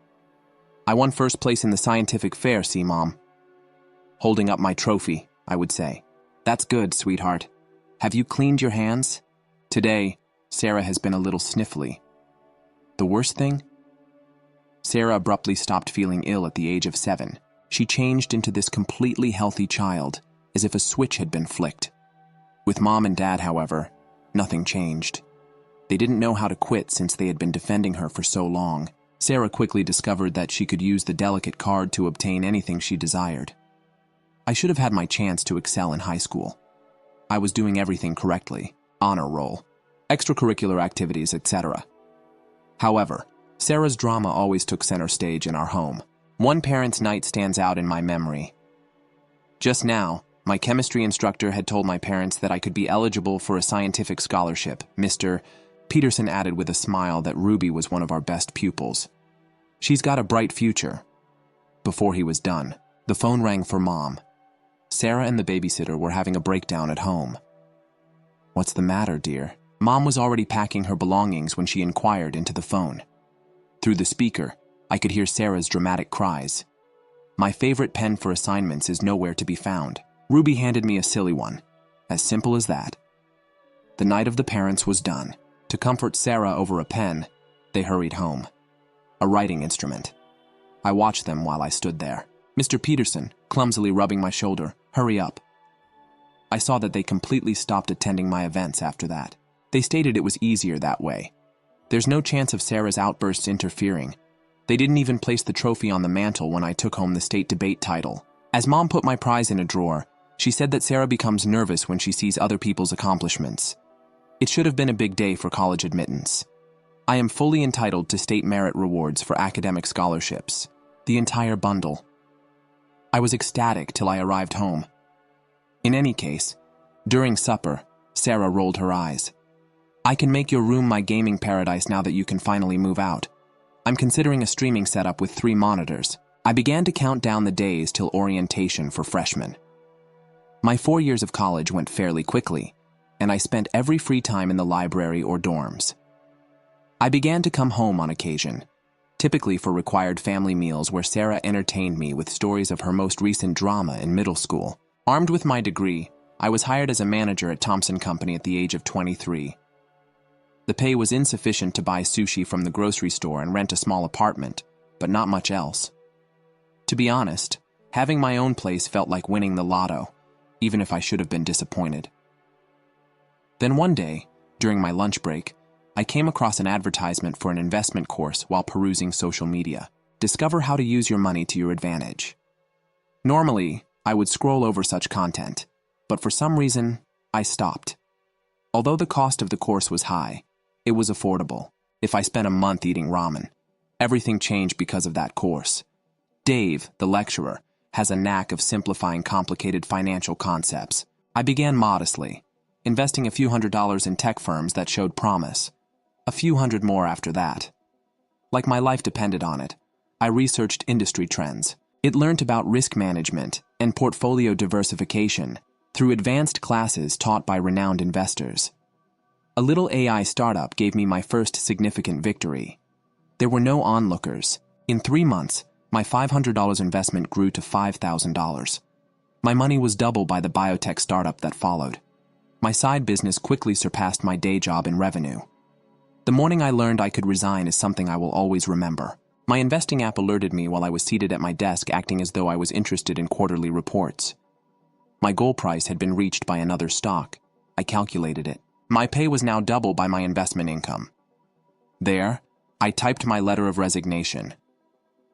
I won first place in the scientific fair, see, Mom? Holding up my trophy, I would say. That's good, sweetheart. Have you cleaned your hands? Today, Sarah has been a little sniffly. The worst thing? Sarah abruptly stopped feeling ill at the age of 7. She changed into this completely healthy child, as if a switch had been flicked. With Mom and Dad, however, nothing changed. They didn't know how to quit since they had been defending her for so long. Sarah quickly discovered that she could use the delicate card to obtain anything she desired. I should have had my chance to excel in high school. I was doing everything correctly, honor roll, extracurricular activities, etc. However, Sarah's drama always took center stage in our home. One parent's night stands out in my memory. Just now, my chemistry instructor had told my parents that I could be eligible for a scientific scholarship. Mr. Peterson added with a smile that Ruby was one of our best pupils. She's got a bright future. Before he was done, the phone rang for Mom. Sarah and the babysitter were having a breakdown at home. What's the matter, dear? Mom was already packing her belongings when she inquired into the phone. Through the speaker, I could hear Sarah's dramatic cries. My favorite pen for assignments is nowhere to be found. Ruby handed me a silly one. As simple as that. The night of the parents was done. To comfort Sarah over a pen, they hurried home. A writing instrument. I watched them while I stood there. Mr. Peterson, clumsily rubbing my shoulder, hurry up. I saw that they completely stopped attending my events after that. They stated it was easier that way. There's no chance of Sarah's outbursts interfering. They didn't even place the trophy on the mantle when I took home the state debate title. As Mom put my prize in a drawer, she said that Sarah becomes nervous when she sees other people's accomplishments. It should have been a big day for college admittance. I am fully entitled to state merit rewards for academic scholarships. The entire bundle. I was ecstatic till I arrived home. In any case, during supper, Sarah rolled her eyes. I can make your room my gaming paradise now that you can finally move out. I'm considering a streaming setup with 3 monitors. I began to count down the days till orientation for freshmen. My 4 years of college went fairly quickly, and I spent every free time in the library or dorms. I began to come home on occasion, typically for required family meals where Sarah entertained me with stories of her most recent drama in middle school. Armed with my degree, I was hired as a manager at Thompson Company at the age of 23. The pay was insufficient to buy sushi from the grocery store and rent a small apartment, but not much else. To be honest, having my own place felt like winning the lotto, even if I should have been disappointed. Then one day, during my lunch break, I came across an advertisement for an investment course while perusing social media. Discover how to use your money to your advantage. Normally, I would scroll over such content, but for some reason, I stopped. Although the cost of the course was high, it was affordable. If I spent a month eating ramen, everything changed because of that course. Dave, the lecturer, has a knack of simplifying complicated financial concepts. I began modestly, investing a few $100s in tech firms that showed promise. A few hundred more after that. Like my life depended on it, I researched industry trends. It learned about risk management and portfolio diversification through advanced classes taught by renowned investors. A little AI startup gave me my first significant victory. There were no onlookers. In 3 months, my $500 investment grew to $5,000. My money was doubled by the biotech startup that followed. My side business quickly surpassed my day job in revenue. The morning I learned I could resign is something I will always remember. My investing app alerted me while I was seated at my desk acting as though I was interested in quarterly reports. My goal price had been reached by another stock. I calculated it. My pay was now double by my investment income. There, I typed my letter of resignation.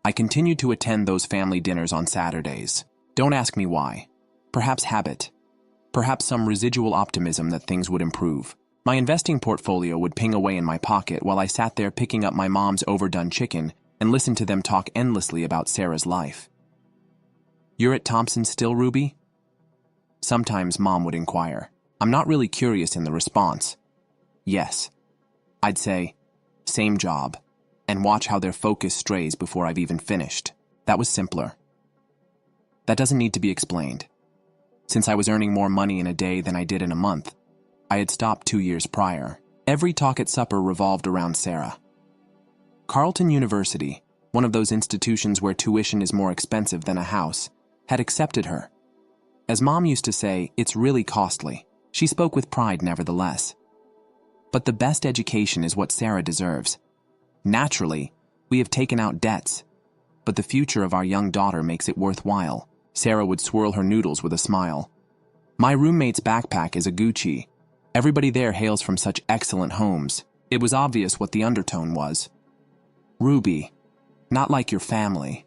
I continued to attend those family dinners on Saturdays. Don't ask me why. Perhaps habit. Perhaps some residual optimism that things would improve. My investing portfolio would ping away in my pocket while I sat there picking up my mom's overdone chicken and listened to them talk endlessly about Sarah's life. "You're at Thompson still, Ruby?" Sometimes Mom would inquire. I'm not really curious in the response. Yes. I'd say, same job, and watch how their focus strays before I've even finished. That was simpler. That doesn't need to be explained. Since I was earning more money in a day than I did in a month, I had stopped 2 years prior. Every talk at supper revolved around Sarah. Carleton University, one of those institutions where tuition is more expensive than a house, had accepted her. As Mom used to say, it's really costly. She spoke with pride nevertheless. But the best education is what Sarah deserves. Naturally, we have taken out debts, but the future of our young daughter makes it worthwhile. Sarah would swirl her noodles with a smile. My roommate's backpack is a Gucci. Everybody there hails from such excellent homes. It was obvious what the undertone was. Ruby, not like your family.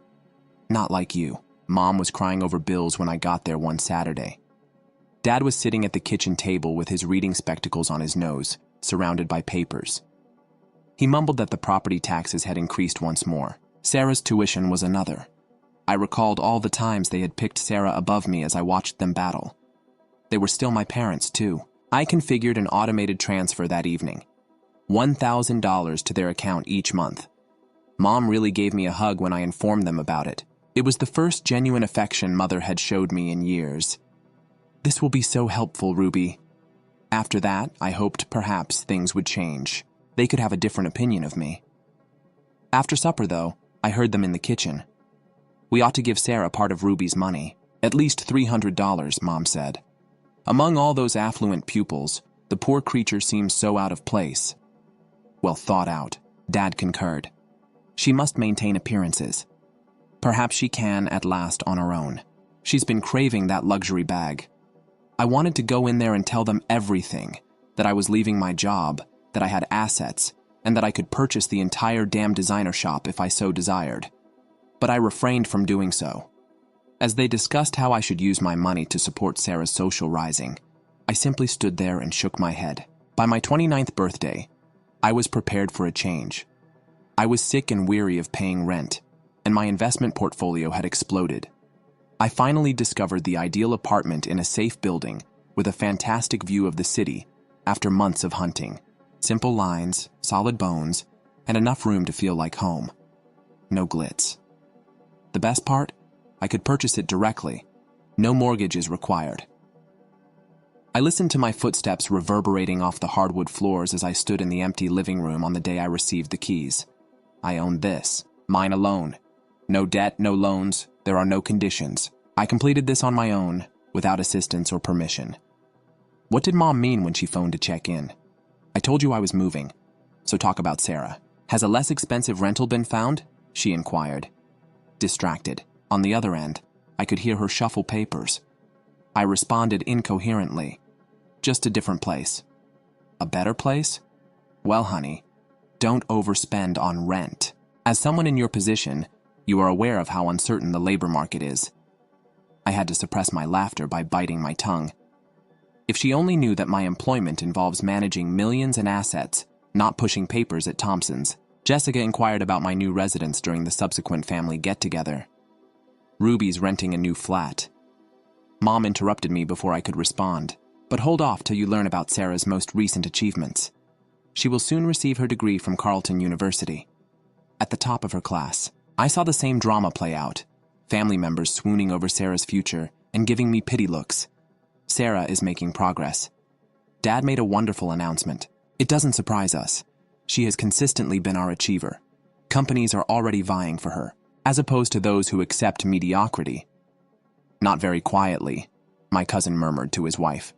Not like you. Mom was crying over bills when I got there one Saturday. Dad was sitting at the kitchen table with his reading spectacles on his nose, surrounded by papers. He mumbled that the property taxes had increased once more. Sarah's tuition was another. I recalled all the times they had picked Sarah above me as I watched them battle. They were still my parents, too. I configured an automated transfer that evening. $1,000 to their account each month. Mom really gave me a hug when I informed them about it. It was the first genuine affection Mother had showed me in years. This will be so helpful, Ruby. After that, I hoped perhaps things would change. They could have a different opinion of me. After supper, though, I heard them in the kitchen. We ought to give Sarah part of Ruby's money. At least $300, Mom said. Among all those affluent pupils, the poor creature seems so out of place. Well thought out, Dad concurred. She must maintain appearances. Perhaps she can at last on her own. She's been craving that luxury bag. I wanted to go in there and tell them everything, that I was leaving my job, that I had assets, and that I could purchase the entire damn designer shop if I so desired. But I refrained from doing so. As they discussed how I should use my money to support Sarah's social rising, I simply stood there and shook my head. By my 29th birthday, I was prepared for a change. I was sick and weary of paying rent, and my investment portfolio had exploded. I finally discovered the ideal apartment in a safe building with a fantastic view of the city after months of hunting. Simple lines, solid bones, and enough room to feel like home. No glitz. The best part? I could purchase it directly. No mortgage is required. I listened to my footsteps reverberating off the hardwood floors as I stood in the empty living room on the day I received the keys. I owned this, mine alone. No debt, no loans, there are no conditions. I completed this on my own, without assistance or permission. What did Mom mean when she phoned to check in? I told you I was moving, so talk about Sarah. Has a less expensive rental been found? She inquired. Distracted. On the other end, I could hear her shuffle papers. I responded incoherently. Just a different place. A better place? Well, honey, don't overspend on rent. As someone in your position, you are aware of how uncertain the labor market is. I had to suppress my laughter by biting my tongue. If she only knew that my employment involves managing millions in assets, not pushing papers at Thompson's. Jessica inquired about my new residence during the subsequent family get-together. Ruby's renting a new flat. Mom interrupted me before I could respond. But hold off till you learn about Sarah's most recent achievements. She will soon receive her degree from Carleton University. At the top of her class, I saw the same drama play out, family members swooning over Sarah's future and giving me pity looks. Sarah is making progress. Dad made a wonderful announcement. It doesn't surprise us. She has consistently been our achiever. Companies are already vying for her, as opposed to those who accept mediocrity. Not very quietly, my cousin murmured to his wife.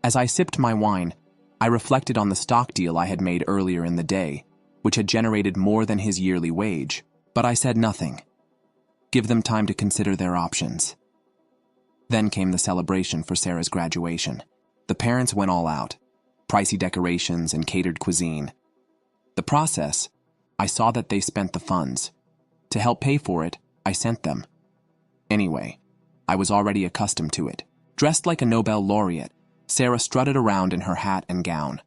As I sipped my wine, I reflected on the stock deal I had made earlier in the day, which had generated more than his yearly wage, but I said nothing. Give them time to consider their options. Then came the celebration for Sarah's graduation. The parents went all out, pricey decorations and catered cuisine. The process, I saw that they spent the funds. To help pay for it, I sent them. Anyway, I was already accustomed to it. Dressed like a Nobel laureate, Sarah strutted around in her hat and gown.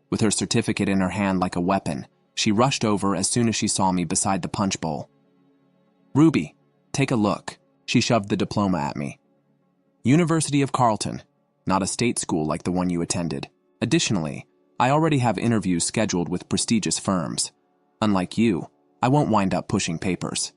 With her certificate in her hand like a weapon, she rushed over as soon as she saw me beside the punch bowl. Ruby, take a look. She shoved the diploma at me. University of Carleton, not a state school like the one you attended. Additionally, I already have interviews scheduled with prestigious firms. Unlike you, I won't wind up pushing papers.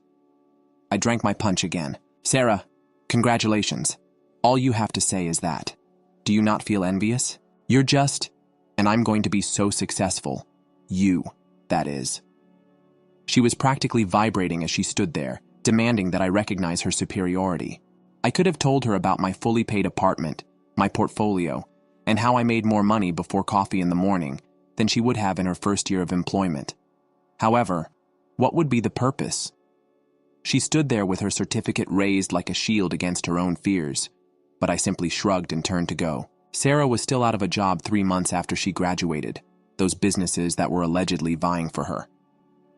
I drank my punch again. Sarah, congratulations. All you have to say is that. Do you not feel envious? You're just, and I'm going to be so successful. You, that is. She was practically vibrating as she stood there, demanding that I recognize her superiority. I could have told her about my fully paid apartment, my portfolio, and how I made more money before coffee in the morning than she would have in her first year of employment. However, what would be the purpose? She stood there with her certificate raised like a shield against her own fears, but I simply shrugged and turned to go. Sarah was still out of a job 3 months after she graduated, those businesses that were allegedly vying for her.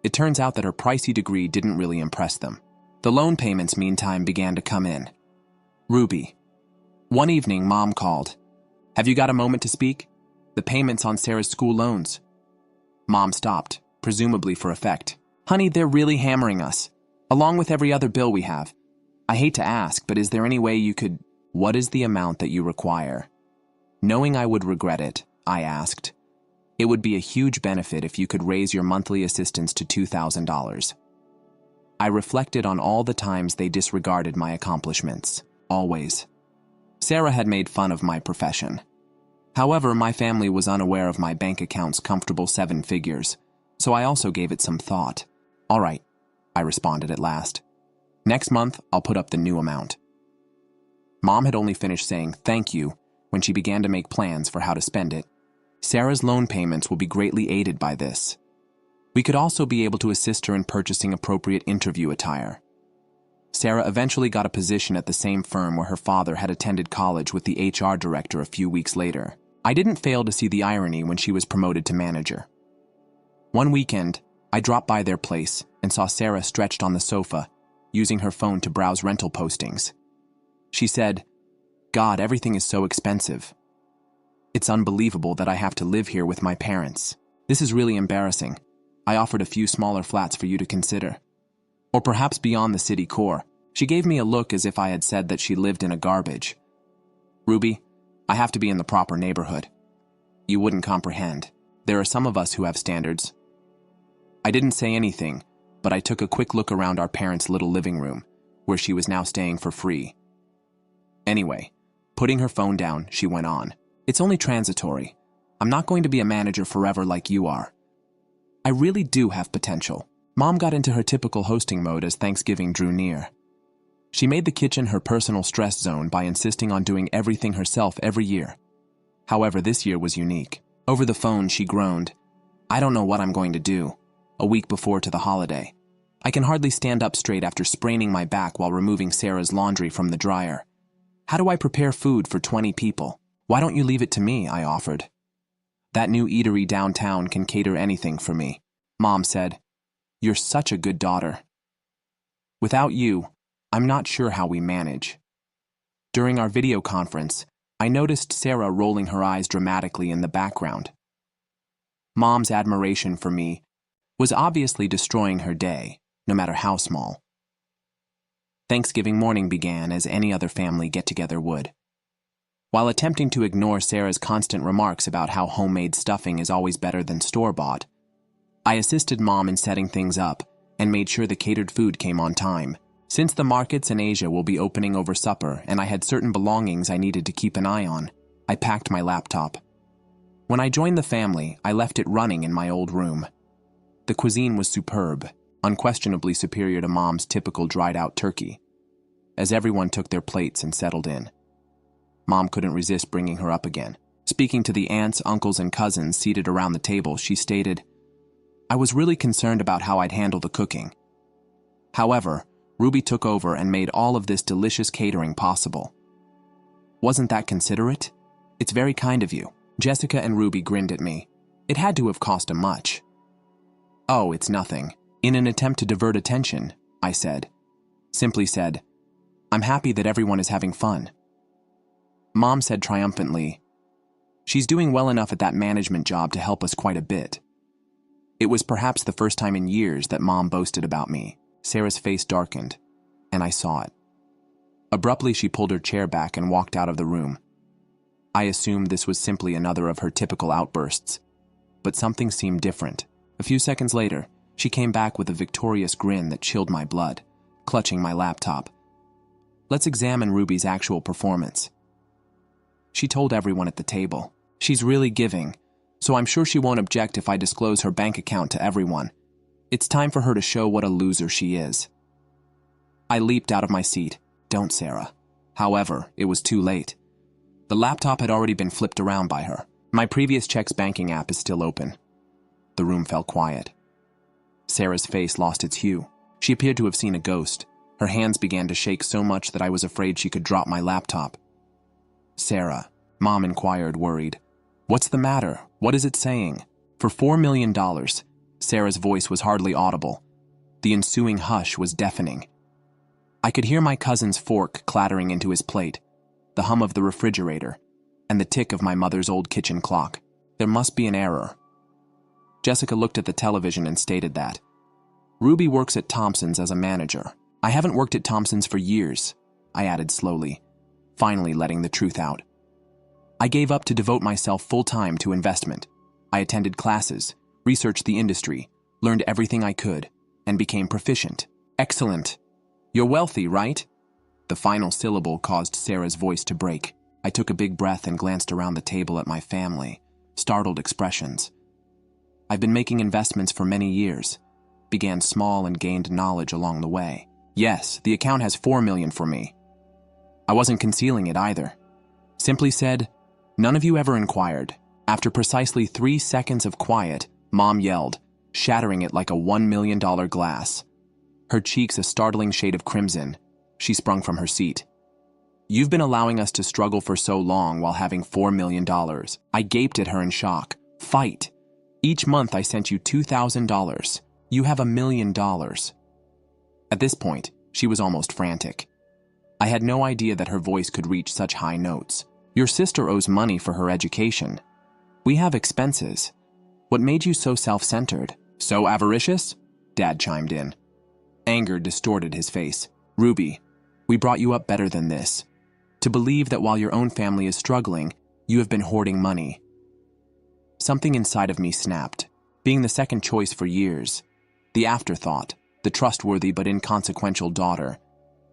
It turns out that her pricey degree didn't really impress them. The loan payments, meantime, began to come in. Ruby. One evening, Mom called. Have you got a moment to speak? The payments on Sarah's school loans. Mom stopped, presumably for effect. Honey, they're really hammering us, along with every other bill we have. I hate to ask, but is there any way you could... What is the amount that you require? Knowing I would regret it, I asked. It would be a huge benefit if you could raise your monthly assistance to $2,000. I reflected on all the times they disregarded my accomplishments. Always. Sarah had made fun of my profession. However, my family was unaware of my bank account's comfortable 7 figures, so I also gave it some thought. All right, I responded at last. Next month, I'll put up the new amount. Mom had only finished saying thank you when she began to make plans for how to spend it. Sarah's loan payments will be greatly aided by this. We could also be able to assist her in purchasing appropriate interview attire. Sarah eventually got a position at the same firm where her father had attended college with the HR director a few weeks later. I didn't fail to see the irony when she was promoted to manager. One weekend, I dropped by their place and saw Sarah stretched on the sofa, using her phone to browse rental postings. She said, God, everything is so expensive. It's unbelievable that I have to live here with my parents. This is really embarrassing. I offered a few smaller flats for you to consider. Or perhaps beyond the city core. She gave me a look as if I had said that she lived in a garbage. Ruby, I have to be in the proper neighborhood. You wouldn't comprehend. There are some of us who have standards. I didn't say anything, but I took a quick look around our parents' little living room, where she was now staying for free. Anyway, putting her phone down, she went on. It's only transitory. I'm not going to be a manager forever like you are. I really do have potential. Mom got into her typical hosting mode as Thanksgiving drew near. She made the kitchen her personal stress zone by insisting on doing everything herself every year. However, this year was unique. Over the phone, she groaned, "I don't know what I'm going to do," a week before to the holiday. I can hardly stand up straight after spraining my back while removing Sarah's laundry from the dryer. How do I prepare food for 20 people? Why don't you leave it to me? I offered. That new eatery downtown can cater anything for me. Mom said, "You're such a good daughter. Without you, I'm not sure how we manage." During our video conference, I noticed Sarah rolling her eyes dramatically in the background. Mom's admiration for me was obviously destroying her day, no matter how small. Thanksgiving morning began as any other family get-together would. While attempting to ignore Sarah's constant remarks about how homemade stuffing is always better than store-bought, I assisted Mom in setting things up and made sure the catered food came on time. Since the markets in Asia will be opening over supper and I had certain belongings I needed to keep an eye on, I packed my laptop. When I joined the family, I left it running in my old room. The cuisine was superb, unquestionably superior to Mom's typical dried-out turkey. As everyone took their plates and settled in, Mom couldn't resist bringing her up again. Speaking to the aunts, uncles, and cousins seated around the table, she stated, "I was really concerned about how I'd handle the cooking. However, Ruby took over and made all of this delicious catering possible. Wasn't that considerate? It's very kind of you." Jessica and Ruby grinned at me. It had to have cost them much. "Oh, it's nothing." In an attempt to divert attention, I simply said, "I'm happy that everyone is having fun." Mom said triumphantly, "She's doing well enough at that management job to help us quite a bit." It was perhaps the first time in years that Mom boasted about me. Sarah's face darkened, and I saw it. Abruptly, she pulled her chair back and walked out of the room. I assumed this was simply another of her typical outbursts, but something seemed different. A few seconds later, she came back with a victorious grin that chilled my blood, clutching my laptop. "Let's examine Ruby's actual performance." She told everyone at the table. "She's really giving, so I'm sure she won't object if I disclose her bank account to everyone. It's time for her to show what a loser she is." I leaped out of my seat. "Don't, Sarah." However, it was too late. The laptop had already been flipped around by her. My previous check's banking app is still open. The room fell quiet. Sarah's face lost its hue. She appeared to have seen a ghost. Her hands began to shake so much that I was afraid she could drop my laptop. "Sarah," Mom inquired, worried. "What's the matter? What is it saying?" For $4 million, Sarah's voice was hardly audible. The ensuing hush was deafening. I could hear my cousin's fork clattering into his plate, the hum of the refrigerator, and the tick of my mother's old kitchen clock. There must be an error. Jessica looked at the television and stated that, "Ruby works at Thompson's as a manager." "I haven't worked at Thompson's for years," I added slowly, finally letting the truth out. "I gave up to devote myself full-time to investment. I attended classes, researched the industry, learned everything I could, and became proficient." "Excellent. You're wealthy, right?" The final syllable caused Sarah's voice to break. I took a big breath and glanced around the table at my family, startled expressions. "I've been making investments for many years, began small and gained knowledge along the way. Yes, the account has $4 million for me." I wasn't concealing it either. Simply said, "None of you ever inquired." After precisely 3 seconds of quiet, Mom yelled, shattering it like a $1 million glass. Her cheeks a startling shade of crimson, she sprung from her seat. "You've been allowing us to struggle for so long while having $4 million. I gaped at her in shock. "Fight. Each month I sent you $2,000. You have $1 million. At this point, she was almost frantic. I had no idea that her voice could reach such high notes. "Your sister owes money for her education. We have expenses. What made you so self-centered? So avaricious?" Dad chimed in. Anger distorted his face. "Ruby, we brought you up better than this. To believe that while your own family is struggling, you have been hoarding money." Something inside of me snapped. Being the second choice for years, the afterthought, the trustworthy but inconsequential daughter.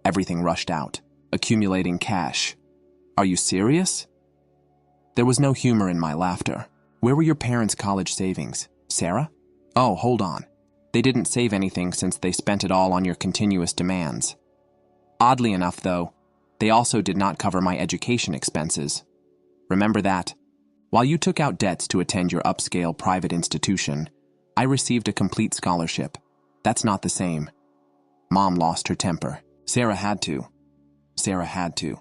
Everything rushed out, accumulating cash. Are you serious? There was no humor in my laughter. Where were your parents' college savings, Sarah? Oh, hold on. They didn't save anything since they spent it all on your continuous demands. Oddly enough, though, they also did not cover my education expenses. Remember that? While you took out debts to attend your upscale private institution, I received a complete scholarship. That's not the same. Mom lost her temper. Sarah had to. Sarah had to.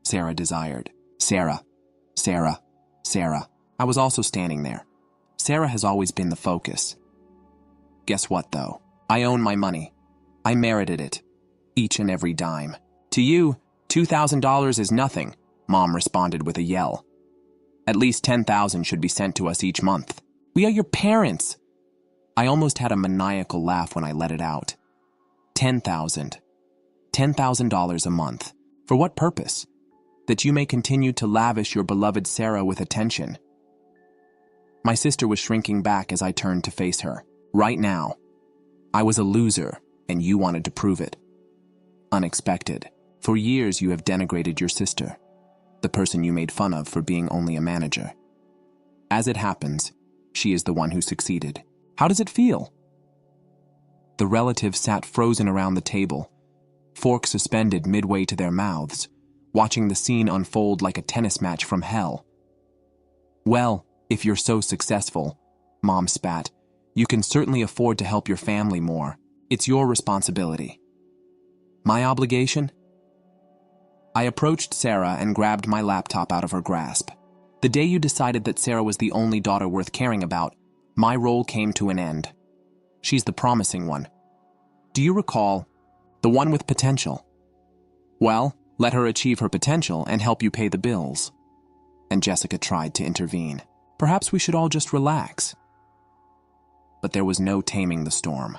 Sarah desired. Sarah. Sarah. Sarah. I was also standing there. Sarah has always been the focus. Guess what, though? I own my money. I merited it. Each and every dime. To you, $2,000 is nothing, Mom responded with a yell. At least $10,000 should be sent to us each month. We are your parents. I almost had a maniacal laugh when I let it out. $10,000. $10,000 a month. For what purpose? That you may continue to lavish your beloved Sarah with attention. My sister was shrinking back as I turned to face her. Right now, I was a loser, and you wanted to prove it. Unexpected. For years you have denigrated your sister, the person you made fun of for being only a manager. As it happens, she is the one who succeeded. How does it feel? The relatives sat frozen around the table, forks suspended midway to their mouths, watching the scene unfold like a tennis match from hell. Well, if you're so successful, Mom spat, you can certainly afford to help your family more. It's your responsibility. My obligation? I approached Sarah and grabbed my laptop out of her grasp. The day you decided that Sarah was the only daughter worth caring about, my role came to an end. She's the promising one. Do you recall? The one with potential. Well, let her achieve her potential and help you pay the bills. And Jessica tried to intervene. Perhaps we should all just relax. But there was no taming the storm.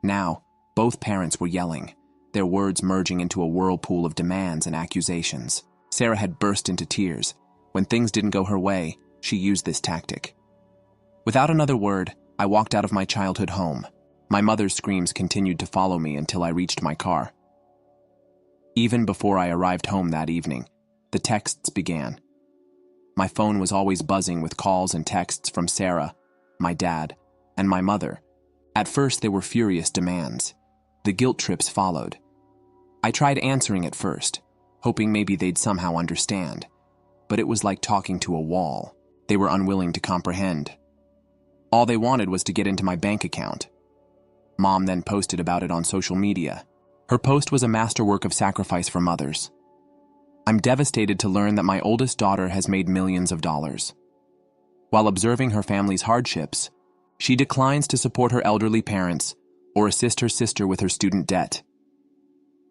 Now, both parents were yelling, their words merging into a whirlpool of demands and accusations. Sarah had burst into tears. When things didn't go her way, she used this tactic. Without another word, I walked out of my childhood home. My mother's screams continued to follow me until I reached my car. Even before I arrived home that evening, the texts began. My phone was always buzzing with calls and texts from Sarah, my dad, and my mother. At first, they were furious demands. The guilt trips followed. I tried answering at first, hoping maybe they'd somehow understand, but it was like talking to a wall. They were unwilling to comprehend. All they wanted was to get into my bank account. Mom then posted about it on social media. Her post was a masterwork of sacrifice for mothers. I'm devastated to learn that my oldest daughter has made millions of dollars. While observing her family's hardships, she declines to support her elderly parents or assist her sister with her student debt.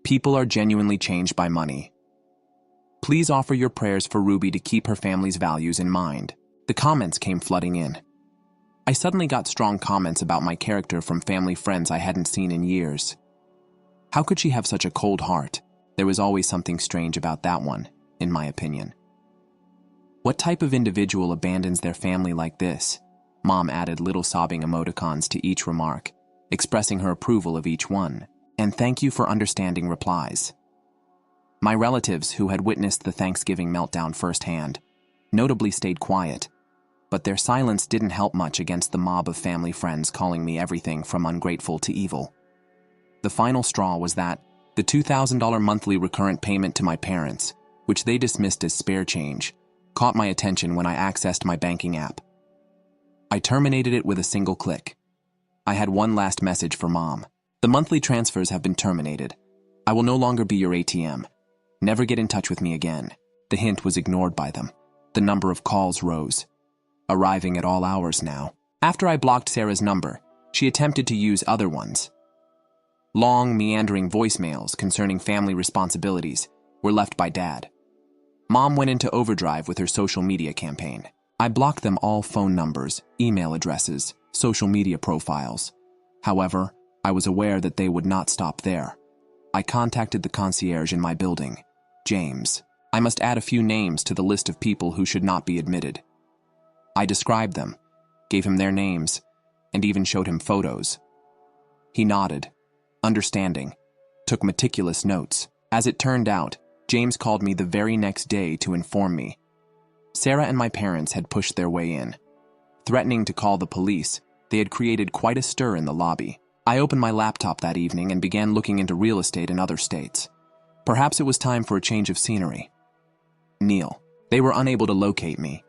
People are genuinely changed by money. Please offer your prayers for Ruby to keep her family's values in mind. The comments came flooding in. I suddenly got strong comments about my character from family friends I hadn't seen in years. How could she have such a cold heart? There was always something strange about that one, in my opinion. What type of individual abandons their family like this? Mom added little sobbing emoticons to each remark, expressing her approval of each one, and thank you for understanding replies. My relatives, who had witnessed the Thanksgiving meltdown firsthand, notably stayed quiet, but their silence didn't help much against the mob of family friends calling me everything from ungrateful to evil. The final straw was that the $2,000 monthly recurrent payment to my parents, which they dismissed as spare change, caught my attention when I accessed my banking app. I terminated it with a single click. I had one last message for Mom. The monthly transfers have been terminated. I will no longer be your ATM. Never get in touch with me again. The hint was ignored by them. The number of calls rose, arriving at all hours now. After I blocked Sarah's number, she attempted to use other ones. Long, meandering voicemails concerning family responsibilities were left by Dad. Mom went into overdrive with her social media campaign. I blocked them all phone numbers, email addresses, social media profiles. However, I was aware that they would not stop there. I contacted the concierge in my building, James. I must add a few names to the list of people who should not be admitted. I described them, gave him their names, and even showed him photos. He nodded, understanding, took meticulous notes. As it turned out, James called me the very next day to inform me. Sarah and my parents had pushed their way in. Threatening to call the police, they had created quite a stir in the lobby. I opened my laptop that evening and began looking into real estate in other states. Perhaps it was time for a change of scenery. Neil. They were unable to locate me.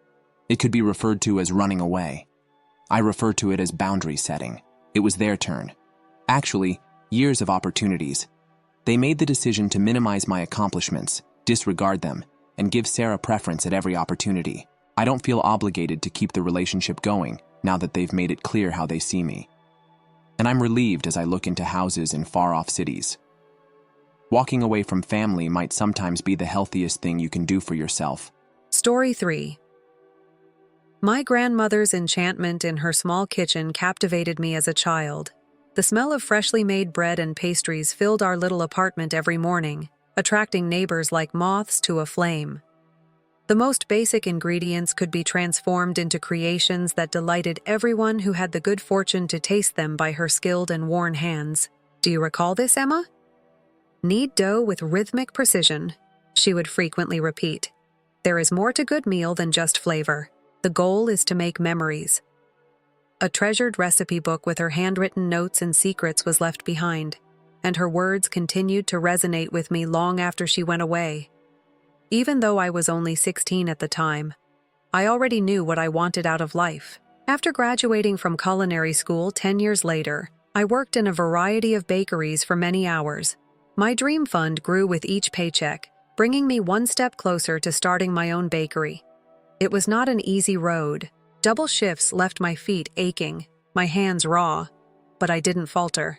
It could be referred to as running away. I refer to it as boundary setting. It was their turn. Actually, years of opportunities. They made the decision to minimize my accomplishments, disregard them, and give Sarah preference at every opportunity. I don't feel obligated to keep the relationship going now that they've made it clear how they see me. And I'm relieved as I look into houses in far-off cities. Walking away from family might sometimes be the healthiest thing you can do for yourself. Story 3. My grandmother's enchantment in her small kitchen captivated me as a child. The smell of freshly made bread and pastries filled our little apartment every morning, attracting neighbors like moths to a flame. The most basic ingredients could be transformed into creations that delighted everyone who had the good fortune to taste them by her skilled and worn hands. Do you recall this, Emma? Knead dough with rhythmic precision, she would frequently repeat. There is more to good meal than just flavor. The goal is to make memories. A treasured recipe book with her handwritten notes and secrets was left behind, and her words continued to resonate with me long after she went away. Even though I was only 16 at the time, I already knew what I wanted out of life. After graduating from culinary school 10 years later, I worked in a variety of bakeries for many hours. My dream fund grew with each paycheck, bringing me one step closer to starting my own bakery. It was not an easy road. Double shifts left my feet aching, my hands raw, but I didn't falter.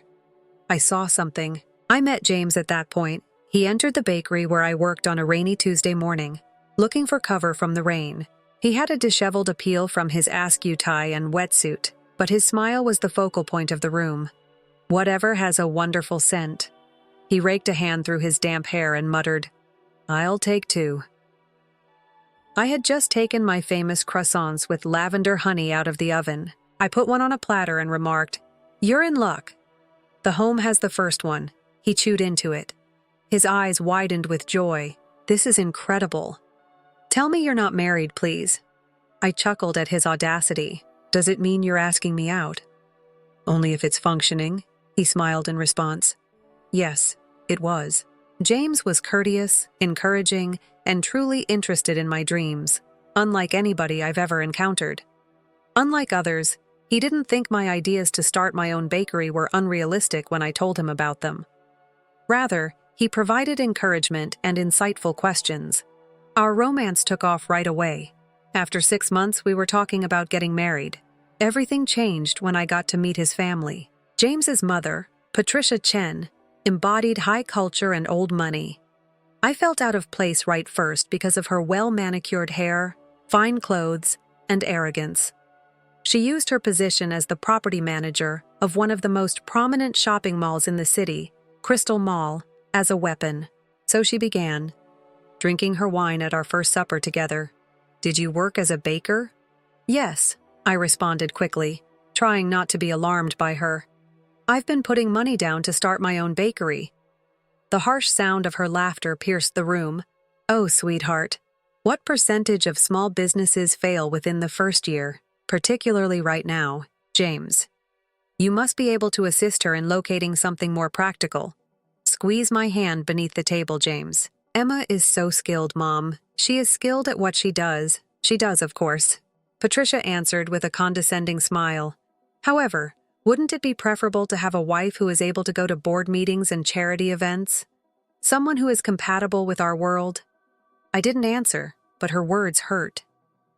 I saw something. I met James at that point. He entered the bakery where I worked on a rainy Tuesday morning, looking for cover from the rain. He had a disheveled appeal from his askew tie and wetsuit, but his smile was the focal point of the room. Whatever has a wonderful scent. He raked a hand through his damp hair and muttered, "I'll take 2. I had just taken my famous croissants with lavender honey out of the oven. I put one on a platter and remarked, "You're in luck. The home has the first one." He chewed into it. His eyes widened with joy. "This is incredible. Tell me you're not married, please." I chuckled at his audacity. "Does it mean you're asking me out?" "Only if it's functioning," he smiled in response. Yes, it was. James was courteous, encouraging, and truly interested in my dreams, unlike anybody I've ever encountered. Unlike others, he didn't think my ideas to start my own bakery were unrealistic when I told him about them. Rather, he provided encouragement and insightful questions. Our romance took off right away. After 6 months, we were talking about getting married. Everything changed when I got to meet his family. James's mother, Patricia Chen, embodied high culture and old money. I felt out of place right first because of her well-manicured hair, fine clothes, and arrogance. She used her position as the property manager of one of the most prominent shopping malls in the city, Crystal Mall, as a weapon. So she began, drinking her wine at our first supper together. "Did you work as a baker?" "Yes," I responded quickly, trying not to be alarmed by her. "I've been putting money down to start my own bakery." The harsh sound of her laughter pierced the room. "Oh, sweetheart, what percentage of small businesses fail within the first year, particularly right now, James? You must be able to assist her in locating something more practical." Squeeze my hand beneath the table, James. "Emma is so skilled, Mom. She is skilled at what she does. She does, of course," Patricia answered with a condescending smile. "However, wouldn't it be preferable to have a wife who is able to go to board meetings and charity events? Someone who is compatible with our world?" I didn't answer, but her words hurt.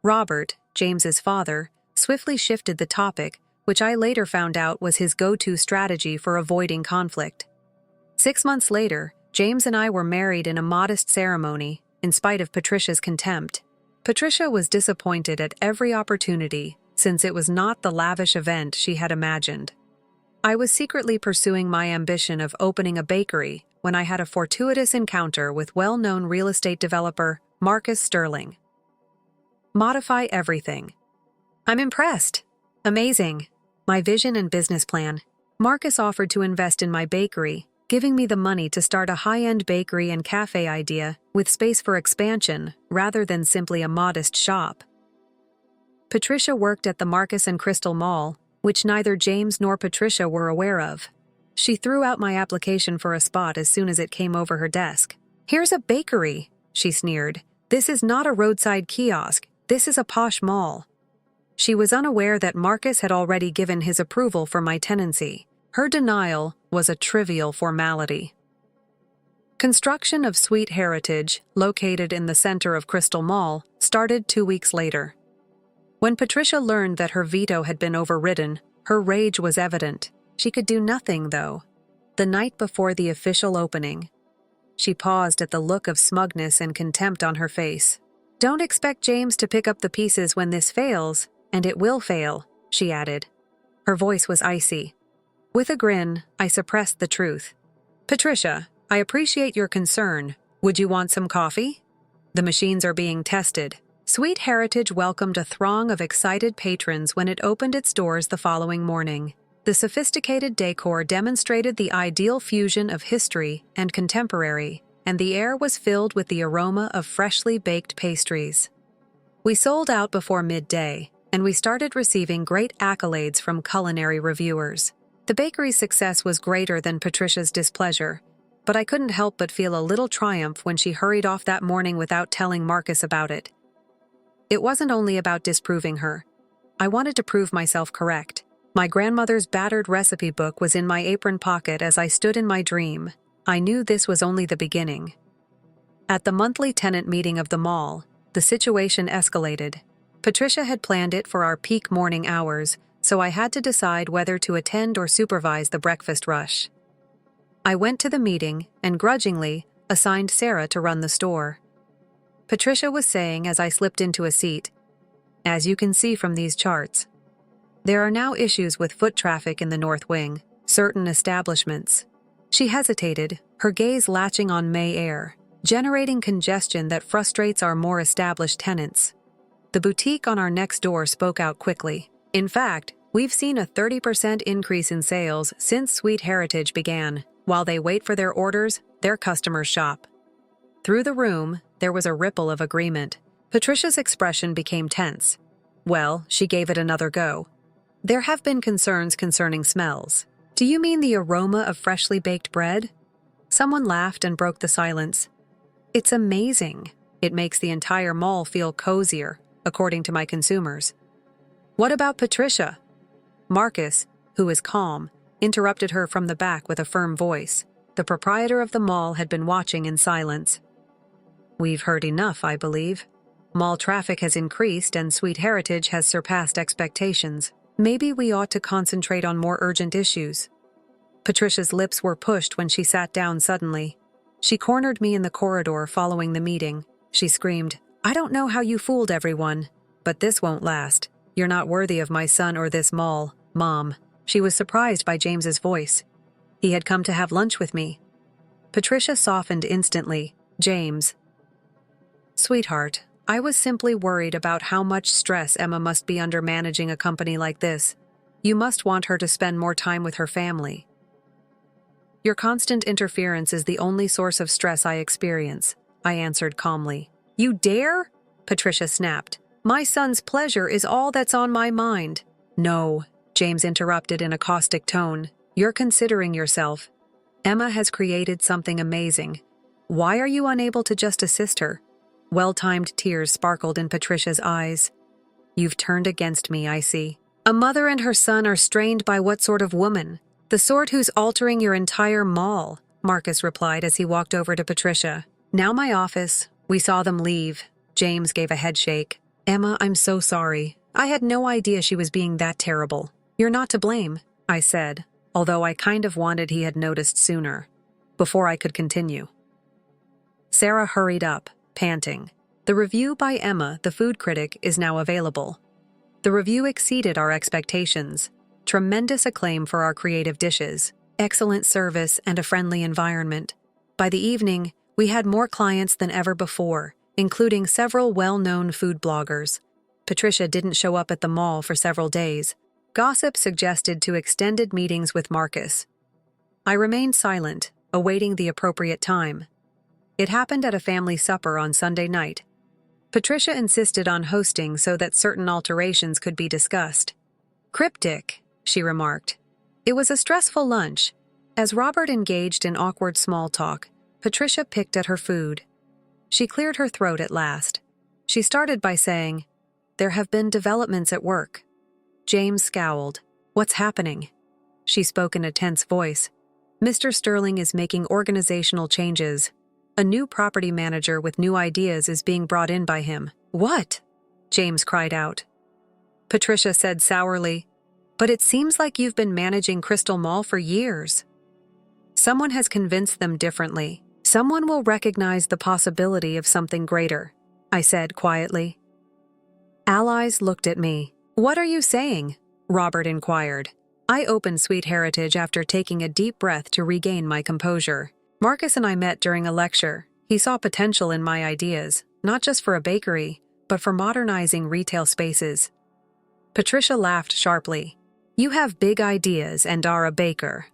Robert, James's father, swiftly shifted the topic, which I later found out was his go-to strategy for avoiding conflict. 6 months later, James and I were married in a modest ceremony, in spite of Patricia's contempt. Patricia was disappointed at every opportunity, since it was not the lavish event she had imagined. I was secretly pursuing my ambition of opening a bakery when I had a fortuitous encounter with well-known real estate developer Marcus Sterling. Modify everything. I'm impressed. Amazing. My vision and business plan. Marcus offered to invest in my bakery, giving me the money to start a high-end bakery and cafe idea with space for expansion rather than simply a modest shop. Patricia worked at the Marcus and Crystal Mall, which neither James nor Patricia were aware of. She threw out my application for a spot as soon as it came over her desk. "Here's a bakery," she sneered. "This is not a roadside kiosk. This is a posh mall." She was unaware that Marcus had already given his approval for my tenancy. Her denial was a trivial formality. Construction of Sweet Heritage, located in the center of Crystal Mall, started 2 weeks later. When Patricia learned that her veto had been overridden, her rage was evident. She could do nothing, though. The night before the official opening, she paused at the look of smugness and contempt on her face. "Don't expect James to pick up the pieces when this fails, and it will fail," she added. Her voice was icy. With a grin, I suppressed the truth. "Patricia, I appreciate your concern. Would you want some coffee?" "The machines are being tested." Sweet Heritage welcomed a throng of excited patrons when it opened its doors the following morning. The sophisticated decor demonstrated the ideal fusion of history and contemporary, and the air was filled with the aroma of freshly baked pastries. We sold out before midday, and we started receiving great accolades from culinary reviewers. The bakery's success was greater than Patricia's displeasure, but I couldn't help but feel a little triumph when she hurried off that morning without telling Marcus about it. It wasn't only about disproving her. I wanted to prove myself correct. My grandmother's battered recipe book was in my apron pocket as I stood in my dream. I knew this was only the beginning. At the monthly tenant meeting of the mall, the situation escalated. Patricia had planned it for our peak morning hours, so I had to decide whether to attend or supervise the breakfast rush. I went to the meeting and grudgingly assigned Sarah to run the store. Patricia was saying as I slipped into a seat, "As you can see from these charts, there are now issues with foot traffic in the North Wing, certain establishments." She hesitated, her gaze latching on May air, generating congestion that frustrates our more established tenants. The boutique on our next door spoke out quickly. "In fact, we've seen a 30% increase in sales since Sweet Heritage began. While they wait for their orders, their customers shop." Through the room, there was a ripple of agreement. Patricia's expression became tense. Well, she gave it another go. "There have been concerns concerning smells. Do you mean the aroma of freshly baked bread?" Someone laughed and broke the silence. "It's amazing. It makes the entire mall feel cozier, according to my consumers." "What about Patricia?" Marcus, who is calm, interrupted her from the back with a firm voice. The proprietor of the mall had been watching in silence. "We've heard enough, I believe. Mall traffic has increased and Sweet Heritage has surpassed expectations. Maybe we ought to concentrate on more urgent issues." Patricia's lips were pushed when she sat down suddenly. She cornered me in the corridor following the meeting. She screamed, "I don't know how you fooled everyone, but this won't last. You're not worthy of my son or this mall, Mom." She was surprised by James's voice. He had come to have lunch with me. Patricia softened instantly. "James." "Sweetheart, I was simply worried about how much stress Emma must be under managing a company like this. You must want her to spend more time with her family." "Your constant interference is the only source of stress I experience," I answered calmly. "You dare?" Patricia snapped. "My son's pleasure is all that's on my mind." "No," James interrupted in a caustic tone. "You're considering yourself. Emma has created something amazing. Why are you unable to just assist her?" Well-timed tears sparkled in Patricia's eyes. "You've turned against me, I see. A mother and her son are strained by what sort of woman? The sort who's altering your entire mall," Marcus replied as he walked over to Patricia. "Now my office." We saw them leave. James gave a headshake. "Emma, I'm so sorry. I had no idea she was being that terrible." "You're not to blame," I said, although I kind of wanted he had noticed sooner. Before I could continue, Sarah hurried up, panting. "The review by Emma, the food critic, is now available." The review exceeded our expectations. Tremendous acclaim for our creative dishes, excellent service, and a friendly environment. By the evening, we had more clients than ever before, including several well-known food bloggers. Patricia didn't show up at the mall for several days. Gossip suggested to extended meetings with Marcus. I remained silent, awaiting the appropriate time. It happened at a family supper on Sunday night. Patricia insisted on hosting so that certain alterations could be discussed. Cryptic, she remarked. It was a stressful lunch. As Robert engaged in awkward small talk, Patricia picked at her food. She cleared her throat at last. She started by saying, "There have been developments at work." James scowled. "What's happening?" She spoke in a tense voice. "Mr. Sterling is making organizational changes. A new property manager with new ideas is being brought in by him." "What?" James cried out. Patricia said sourly, "But it seems like you've been managing Crystal Mall for years." "Someone has convinced them differently. Someone will recognize the possibility of something greater," I said quietly. Allies looked at me. "What are you saying?" Robert inquired. I opened Sweet Heritage after taking a deep breath to regain my composure. Marcus and I met during a lecture. He saw potential in my ideas, not just for a bakery, but for modernizing retail spaces. Patricia laughed sharply. "You have big ideas and are a baker."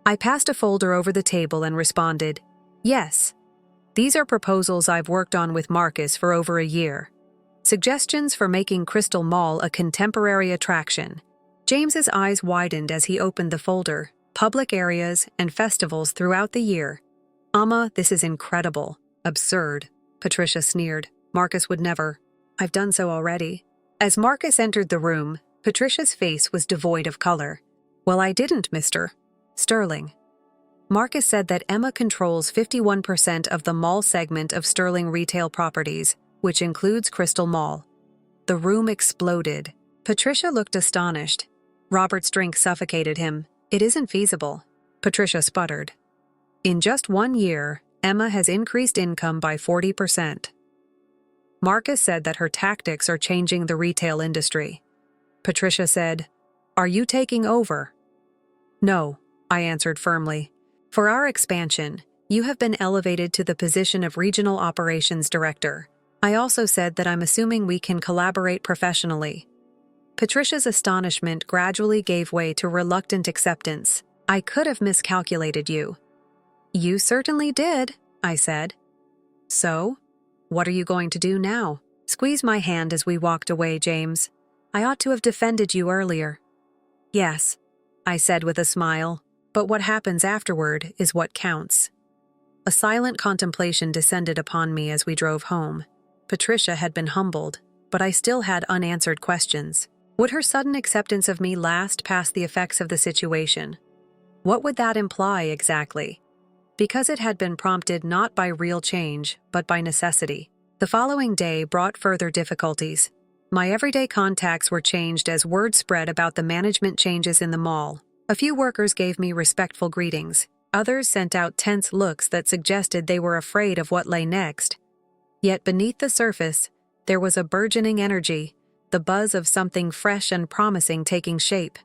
I passed a folder over the table and responded, "Yes. These are proposals I've worked on with Marcus for over a year. Suggestions for making Crystal Mall a contemporary attraction." James's eyes widened as he opened the folder. Public areas and festivals throughout the year. "Amma, this is incredible." "Absurd," Patricia sneered. "Marcus would never." "I've done so already." As Marcus entered the room, Patricia's face was devoid of color. "Well, I didn't, Mr. Sterling." Marcus said that Emma controls 51% of the mall segment of Sterling Retail Properties, which includes Crystal Mall. The room exploded. Patricia looked astonished. Robert's drink suffocated him. "It isn't feasible," Patricia sputtered. "In just 1 year, Emma has increased income by 40%. Marcus said that her tactics are changing the retail industry. Patricia said, "Are you taking over?" "No," I answered firmly. "For our expansion, you have been elevated to the position of Regional Operations Director. I also said that I'm assuming we can collaborate professionally." Patricia's astonishment gradually gave way to reluctant acceptance. "I could have miscalculated you." "You certainly did," I said. "So? What are you going to do now?" Squeeze my hand as we walked away, James. "I ought to have defended you earlier." "Yes," I said with a smile, "but what happens afterward is what counts." A silent contemplation descended upon me as we drove home. Patricia had been humbled, but I still had unanswered questions. Would her sudden acceptance of me last past the effects of the situation? What would that imply exactly? Because it had been prompted not by real change, but by necessity. The following day brought further difficulties. My everyday contacts were changed as word spread about the management changes in the mall. A few workers gave me respectful greetings. Others sent out tense looks that suggested they were afraid of what lay next. Yet beneath the surface, there was a burgeoning energy, the buzz of something fresh and promising taking shape.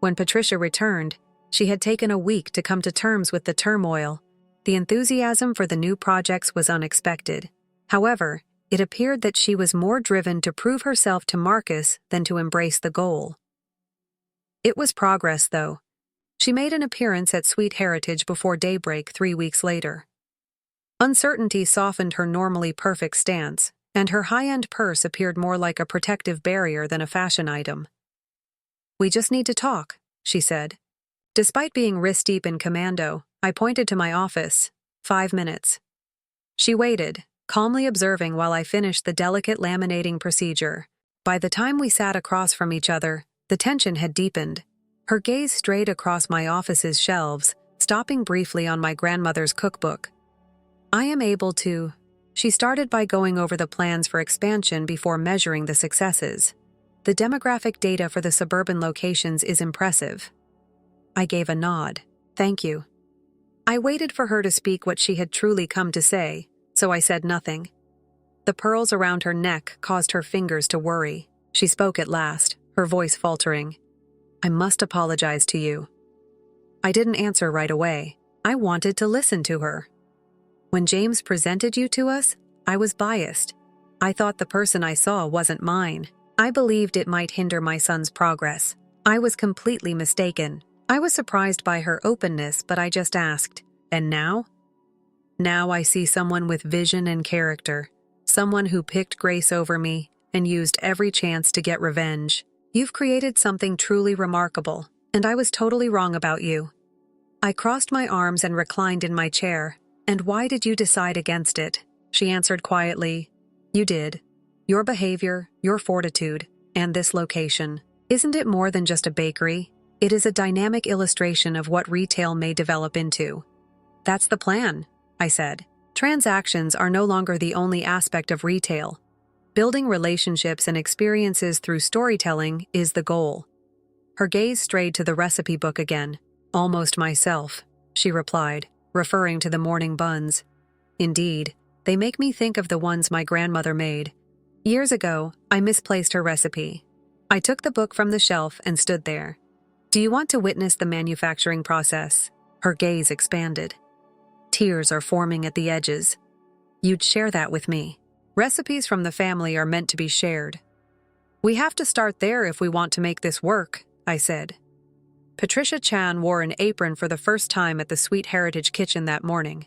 When Patricia returned, she had taken a week to come to terms with the turmoil. The enthusiasm for the new projects was unexpected. However, it appeared that she was more driven to prove herself to Marcus than to embrace the goal. It was progress, though. She made an appearance at Sweet Heritage before daybreak 3 weeks later. Uncertainty softened her normally perfect stance, and her high-end purse appeared more like a protective barrier than a fashion item. "We just need to talk," she said. Despite being wrist-deep in commando, I pointed to my office. 5 minutes. She waited, calmly observing while I finished the delicate laminating procedure. By the time we sat across from each other, the tension had deepened. Her gaze strayed across my office's shelves, stopping briefly on my grandmother's cookbook. "I am able to..." She started by going over the plans for expansion before measuring the successes. "The demographic data for the suburban locations is impressive." I gave a nod. "Thank you." I waited for her to speak what she had truly come to say, so I said nothing. The pearls around her neck caused her fingers to worry. She spoke at last, her voice faltering. "I must apologize to you." I didn't answer right away. I wanted to listen to her. "When James presented you to us, I was biased. I thought the person I saw wasn't mine. I believed it might hinder my son's progress. I was completely mistaken. I was surprised by her openness, but I just asked, "And now?" Now I see someone with vision and character. Someone who picked Grace over me and used every chance to get revenge. You've created something truly remarkable, and I was totally wrong about you. I crossed my arms and reclined in my chair. And why did you decide against it? She answered quietly. You did. Your behavior, your fortitude, and this location. Isn't it more than just a bakery? It is a dynamic illustration of what retail may develop into. That's the plan, I said. Transactions are no longer the only aspect of retail. Building relationships and experiences through storytelling is the goal. Her gaze strayed to the recipe book again. Almost myself, she replied, referring to the morning buns. Indeed, they make me think of the ones my grandmother made. Years ago, I misplaced her recipe. I took the book from the shelf and stood there. Do you want to witness the manufacturing process? Her gaze expanded. Tears are forming at the edges. You'd share that with me. Recipes from the family are meant to be shared. We have to start there if we want to make this work, I said. Patricia Chan wore an apron for the first time at the Sweet Heritage kitchen that morning.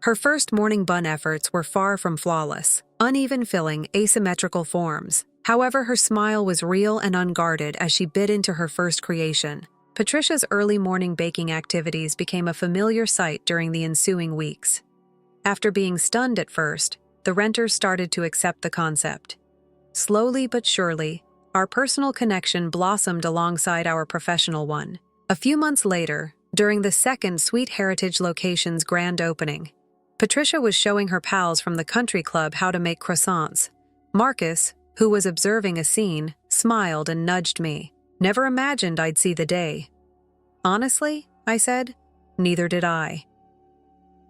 Her first morning bun efforts were far from flawless, uneven filling, asymmetrical forms. However, her smile was real and unguarded as she bit into her first creation. Patricia's early morning baking activities became a familiar sight during the ensuing weeks. After being stunned at first, the renters started to accept the concept. Slowly but surely, our personal connection blossomed alongside our professional one. A few months later, during the second Sweet Heritage location's grand opening, Patricia was showing her pals from the country club how to make croissants. Marcus, who was observing a scene, smiled and nudged me. Never imagined I'd see the day. Honestly, I said, neither did I.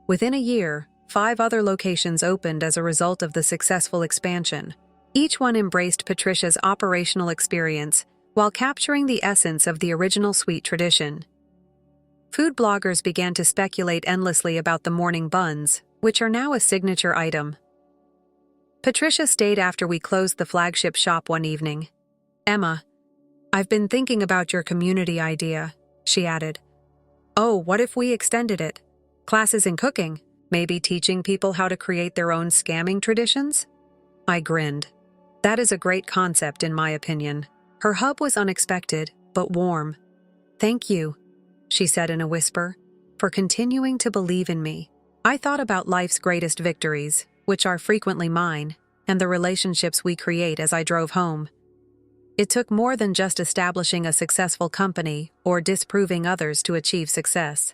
Within a year, 5 other locations opened as a result of the successful expansion. Each one embraced Patricia's operational experience while capturing the essence of the original sweet tradition. Food bloggers began to speculate endlessly about the morning buns, which are now a signature item. Patricia stayed after we closed the flagship shop one evening. Emma, I've been thinking about your community idea, she added. Oh, what if we extended it? Classes in cooking, maybe teaching people how to create their own scamming traditions? I grinned. That is a great concept, in my opinion. Her hub was unexpected, but warm. Thank you, she said in a whisper, for continuing to believe in me. I thought about life's greatest victories, which are frequently mine, and the relationships we create as I drove home. It took more than just establishing a successful company or disproving others to achieve success.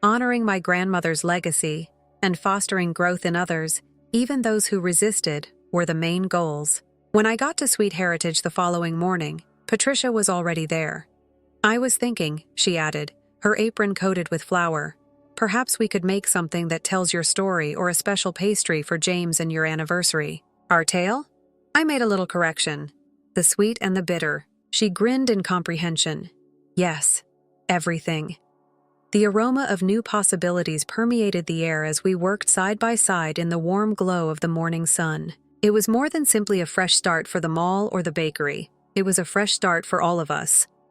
Honoring my grandmother's legacy and fostering growth in others, even those who resisted, were the main goals. When I got to Sweet Heritage the following morning, Patricia was already there. I was thinking, she added, her apron coated with flour. Perhaps we could make something that tells your story or a special pastry for James and your anniversary. Our tale? I made a little correction. The sweet and the bitter. She grinned in comprehension. Yes, everything. The aroma of new possibilities permeated the air as we worked side by side in the warm glow of the morning sun. It was more than simply a fresh start for the mall or the bakery. It was a fresh start for all of us.